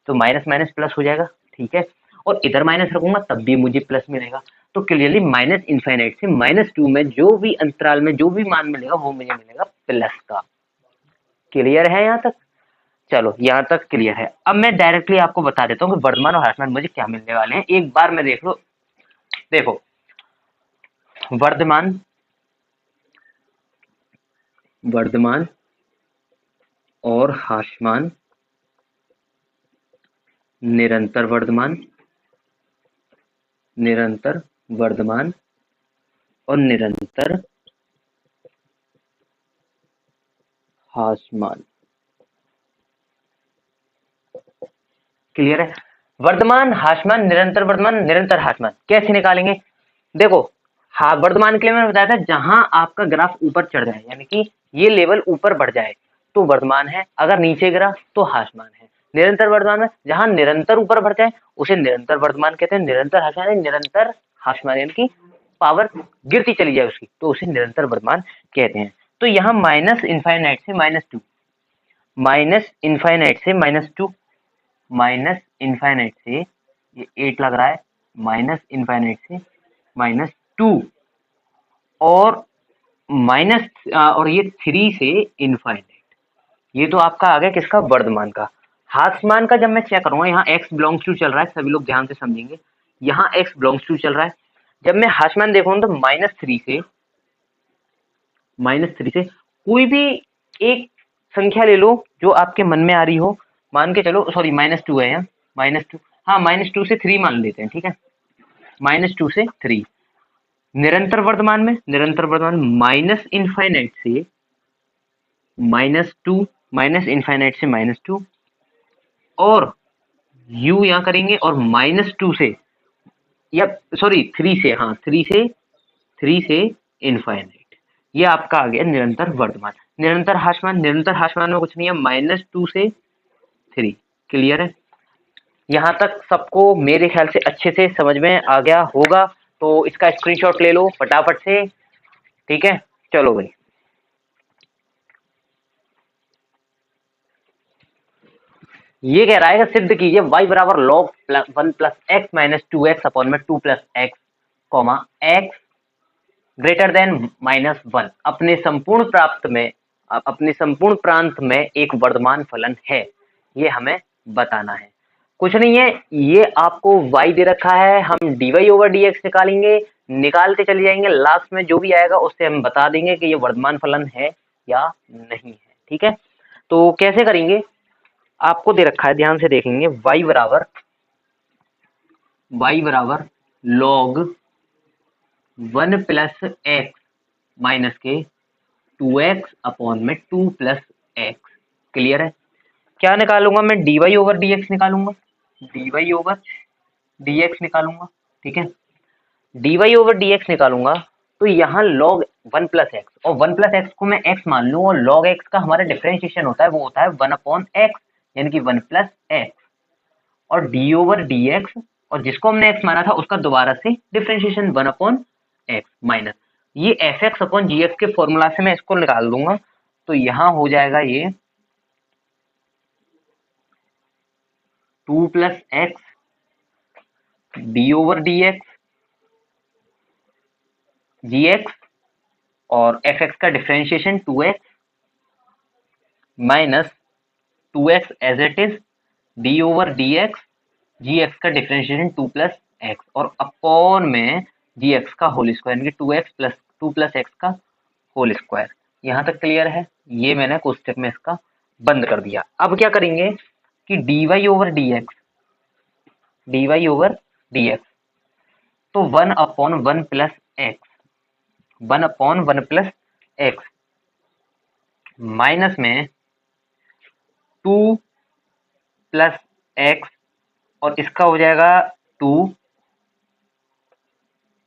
तो माइनस माइनस प्लस हो जाएगा। ठीक है, और इधर माइनस रखूंगा तब भी मुझे प्लस मिलेगा। तो क्लियरली माइनस इनफाइनाइट से -2 में जो भी अंतराल में जो भी मान मिलेगा वो मुझे मिलेगा प्लस का। क्लियर है यहाँ तक? चलो यहाँ तक क्लियर है। अब मैं डायरेक्टली आपको बता देता हूँ कि वर्धमान और ह्रासमान मुझे क्या मिलने वाले हैं, एक बार में देख लो। देखो वर्धमान और ह्रासमान, निरंतर वर्धमान और निरंतर ह्रासमान। क्लियर है? वर्धमान, ह्रासमान, निरंतर वर्धमान, निरंतर ह्रासमान कैसे निकालेंगे? देखो हाँ, वर्धमान के लिए मैंने बताया था जहां आपका ग्राफ ऊपर चढ़ जाए, यानी कि ये लेवल ऊपर बढ़ जाए तो वर्धमान है, अगर नीचे गिरा तो ह्रासमान है। निरंतर वर्धमान में जहां निरंतर ऊपर बढ़ जाए उसे निरंतर वर्धमान कहते हैं, निरंतर ह्रासमान निरंतर ह्रासमान, यानी कि पावर गिरती चली जाए उसकी तो उसे निरंतर वर्धमान कहते हैं। तो यहाँ माइनस इनफाइनाइट से -2, माइनस इनफाइनाइट से -2, माइनस इनफाइनाइट से ये 8 लग रहा है, माइनस इनफाइनाइट से -2 और माइनस और ये 3 से इनफाइनाइट। ये तो आपका आ गया किसका, वर्धमान का। ह्रासमान का जब मैं चेक करूंगा, यहाँ x बिलोंग्स टू चल रहा है, सभी लोग ध्यान से समझेंगे, यहाँ x बिलोंग्स टू चल रहा है। जब मैं ह्रासमान देखूंगा तो -3 से कोई भी एक संख्या ले लो जो आपके मन में आ रही हो, मान के चलो, सॉरी -2 है यहाँ, -2, हाँ -2 से 3 मान लेते हैं, ठीक है, -2 से 3। निरंतर वर्धमान में, निरंतर वर्धमान माइनस इनफाइनाइट से -2, माइनस इनफाइनाइट से -2 और u यहाँ करेंगे और -2 से, या सॉरी 3 से, हाँ 3 से इनफाइनाइट। ये आपका आ गया निरंतर वर्धमान। निरंतर ह्रासमान, निरंतर ह्रासमान में कुछ नहीं है, -2 से 3। क्लियर है? यहाँ तक सबको मेरे ख्याल से अच्छे से समझ में आ गया होगा, तो इसका स्क्रीनशॉट ले लो फटाफट से, ठीक है। चलो भाई, ये कह रहा है कि सिद्ध कीजिए y बराबर log 1 plus x minus 2x upon में 2 plus x comma x greater than -1 अपने संपूर्ण प्रांत में एक वर्धमान फलन है, ये हमें बताना है। कुछ नहीं है, ये आपको y दे रखा है, हम dy ओवर dx निकालेंगे, निकालते चले जाएंगे, लास्ट में जो भी आएगा उससे हम बता देंगे कि ये वर्धमान फलन है या नहीं है, ठीक है। तो कैसे करेंगे, आपको दे रखा है, ध्यान से देखेंगे, y बराबर log 1 प्लस एक्स माइनस के 2x अपॉन में 2 प्लस एक्स। क्लियर है? क्या निकालूंगा मैं, dy ओवर dx निकालूंगा, dy ओवर dx निकालूंगा, ठीक है। dy ओवर dx निकालूंगा तो यहाँ log 1 प्लस एक्स, और 1 प्लस एक्स को मैं x मान लूँ, और log x का हमारा डिफरेंशिएशन होता है, वो होता है 1 अपॉन एक्स, यानी कि 1 प्लस एक्स, और डी ओवर डी एक्स, और जिसको हमने x माना था उसका दोबारा से डिफरेंशिएशन 1 अपॉन एक्स माइनस ये एफ एक्स अपॉन जी एक्स के फॉर्मूला से मैं इसको निकाल दूंगा, तो यहाँ हो जाएगा ये 2 plus x d over d x g x और एफ एक्स का differentiation 2x minus 2x as it is d over d x g x का डिफरेंशिएशन 2 प्लस एक्स और अपॉन में जी एक्स का होल स्क्वायर, यानी कि 2 plus x का whole square. यहाँ तक क्लियर है? ये मैंने कुछ स्टेप में इसका बंद कर दिया। अब क्या करेंगे कि dy ओवर dx, तो 1 upon 1 plus x, 1 upon 1 plus x minus में 2 प्लस एक्स, और इसका हो जाएगा 2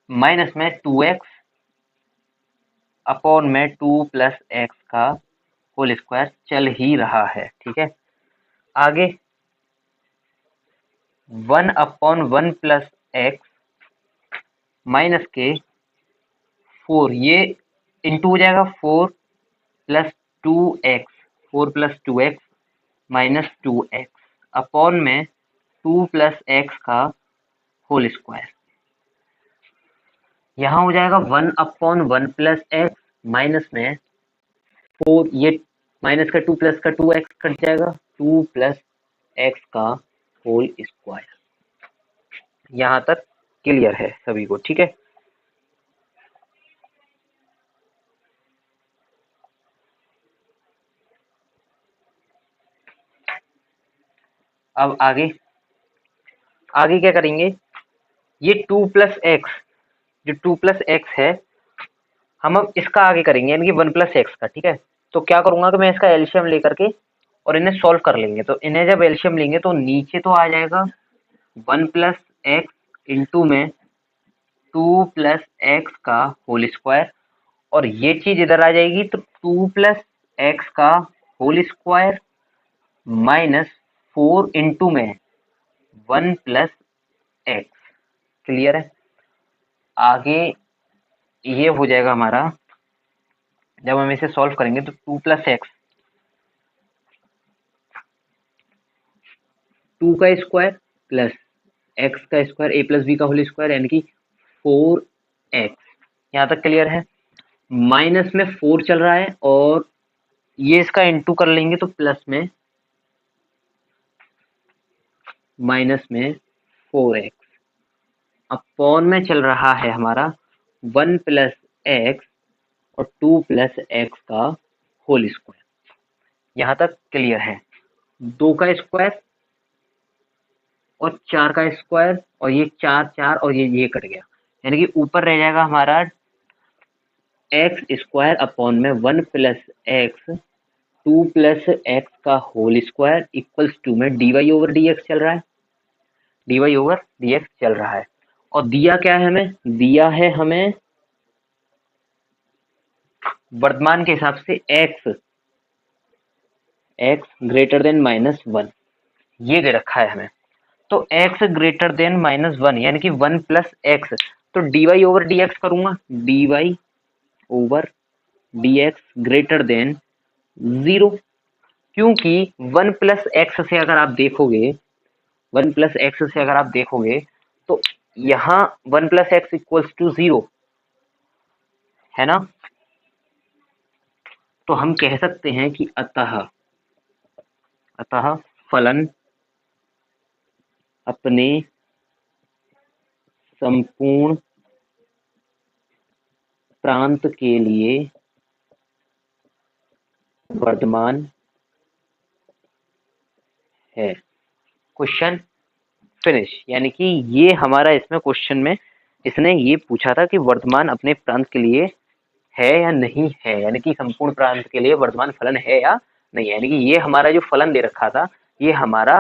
माइनस में 2x अपॉन में 2 प्लस एक्स का होल स्क्वायर चल ही रहा है, ठीक है। आगे 1 अपॉन 1 प्लस एक्स माइनस के 4, ये इंटू हो जाएगा 4 plus 2x, 4 plus 2x minus 2x upon में 2 प्लस एक्स का होल स्क्वायर। यहाँ हो जाएगा 1 अपॉन 1 प्लस एक्स माइनस में 4, ये माइनस का 2 प्लस का 2x कट जाएगा, 2 प्लस एक्स का होल स्क्वायर। यहाँ तक क्लियर है सभी को, ठीक है। अब आगे क्या करेंगे, ये 2 प्लस एक्स, जो 2 प्लस एक्स है, हम अब इसका आगे करेंगे, यानी कि 1 प्लस एक्स का, ठीक है। तो क्या करूंगा कि मैं इसका एलसीएम लेकर के और इन्हें सॉल्व कर लेंगे, तो इन्हें जब एलसीएम लेंगे तो नीचे तो आ जाएगा 1 प्लस एक्स इंटू में 2 प्लस एक्स का होल स्क्वायर, और ये चीज इधर आ जाएगी, तो 2 प्लस एक्स का होल स्क्वायर माइनस 4 इंटू में 1 प्लस एक्स। क्लियर है? आगे ये हो जाएगा हमारा जब हम इसे सॉल्व करेंगे तो 2 प्लस एक्स, 2 का स्क्वायर प्लस एक्स का स्क्वायर ए प्लस बी का होल स्क्वायर यानी कि 4x। यहाँ तक क्लियर है। माइनस में 4 चल रहा है और ये इसका इंटू कर लेंगे तो प्लस में माइनस में 4x अपॉन में चल रहा है हमारा 1 प्लस एक्स और 2 प्लस एक्स का होल स्क्वायर। यहाँ तक क्लियर है। 2 का स्क्वायर और 4 का स्क्वायर और ये 4 और ये कट गया, यानी कि ऊपर रह जाएगा हमारा एक्स स्क्वायर अपॉन में 1 प्लस एक्स 2 प्लस एक्स का होल स्क्वायर इक्वल्स टू में dy ओवर dx चल रहा है, dy ओवर dx चल रहा है। और दिया क्या है हमें? दिया है हमें वर्तमान के हिसाब से x ग्रेटर देन -1, ये दे रखा है हमें। तो x ग्रेटर देन -1 यानी कि 1 प्लस एक्स, तो dy ओवर dx करूंगा, dy over dx greater than 0, क्योंकि 1 प्लस एक्स से अगर आप देखोगे, 1 प्लस एक्स से अगर आप देखोगे तो यहाँ 1 प्लस एक्स इक्वल्स टू 0 है ना। तो हम कह सकते हैं कि अतः फलन अपने संपूर्ण प्रांत के लिए वर्तमान है। Question finish. यानी कि ये हमारा इसमें क्वेश्चन में इसने ये पूछा था कि वर्तमान अपने प्रांत के लिए है या नहीं है, यानी कि संपूर्ण प्रांत के लिए वर्तमान फलन है या नहीं, यानी कि ये हमारा जो फलन दे रखा था ये हमारा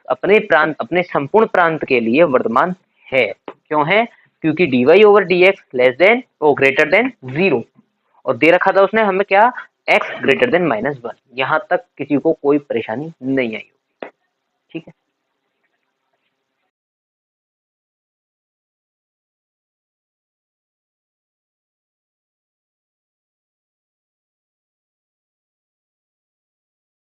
अपने संपूर्ण प्रांत के लिए वर्तमान है। क्यों है? क्योंकि dy over dx less than O greater than 0 और दे रखा था उसने हमें क्या, x ग्रेटर देन -1। यहाँ तक किसी को कोई परेशानी नहीं आई होगी। ठीक है।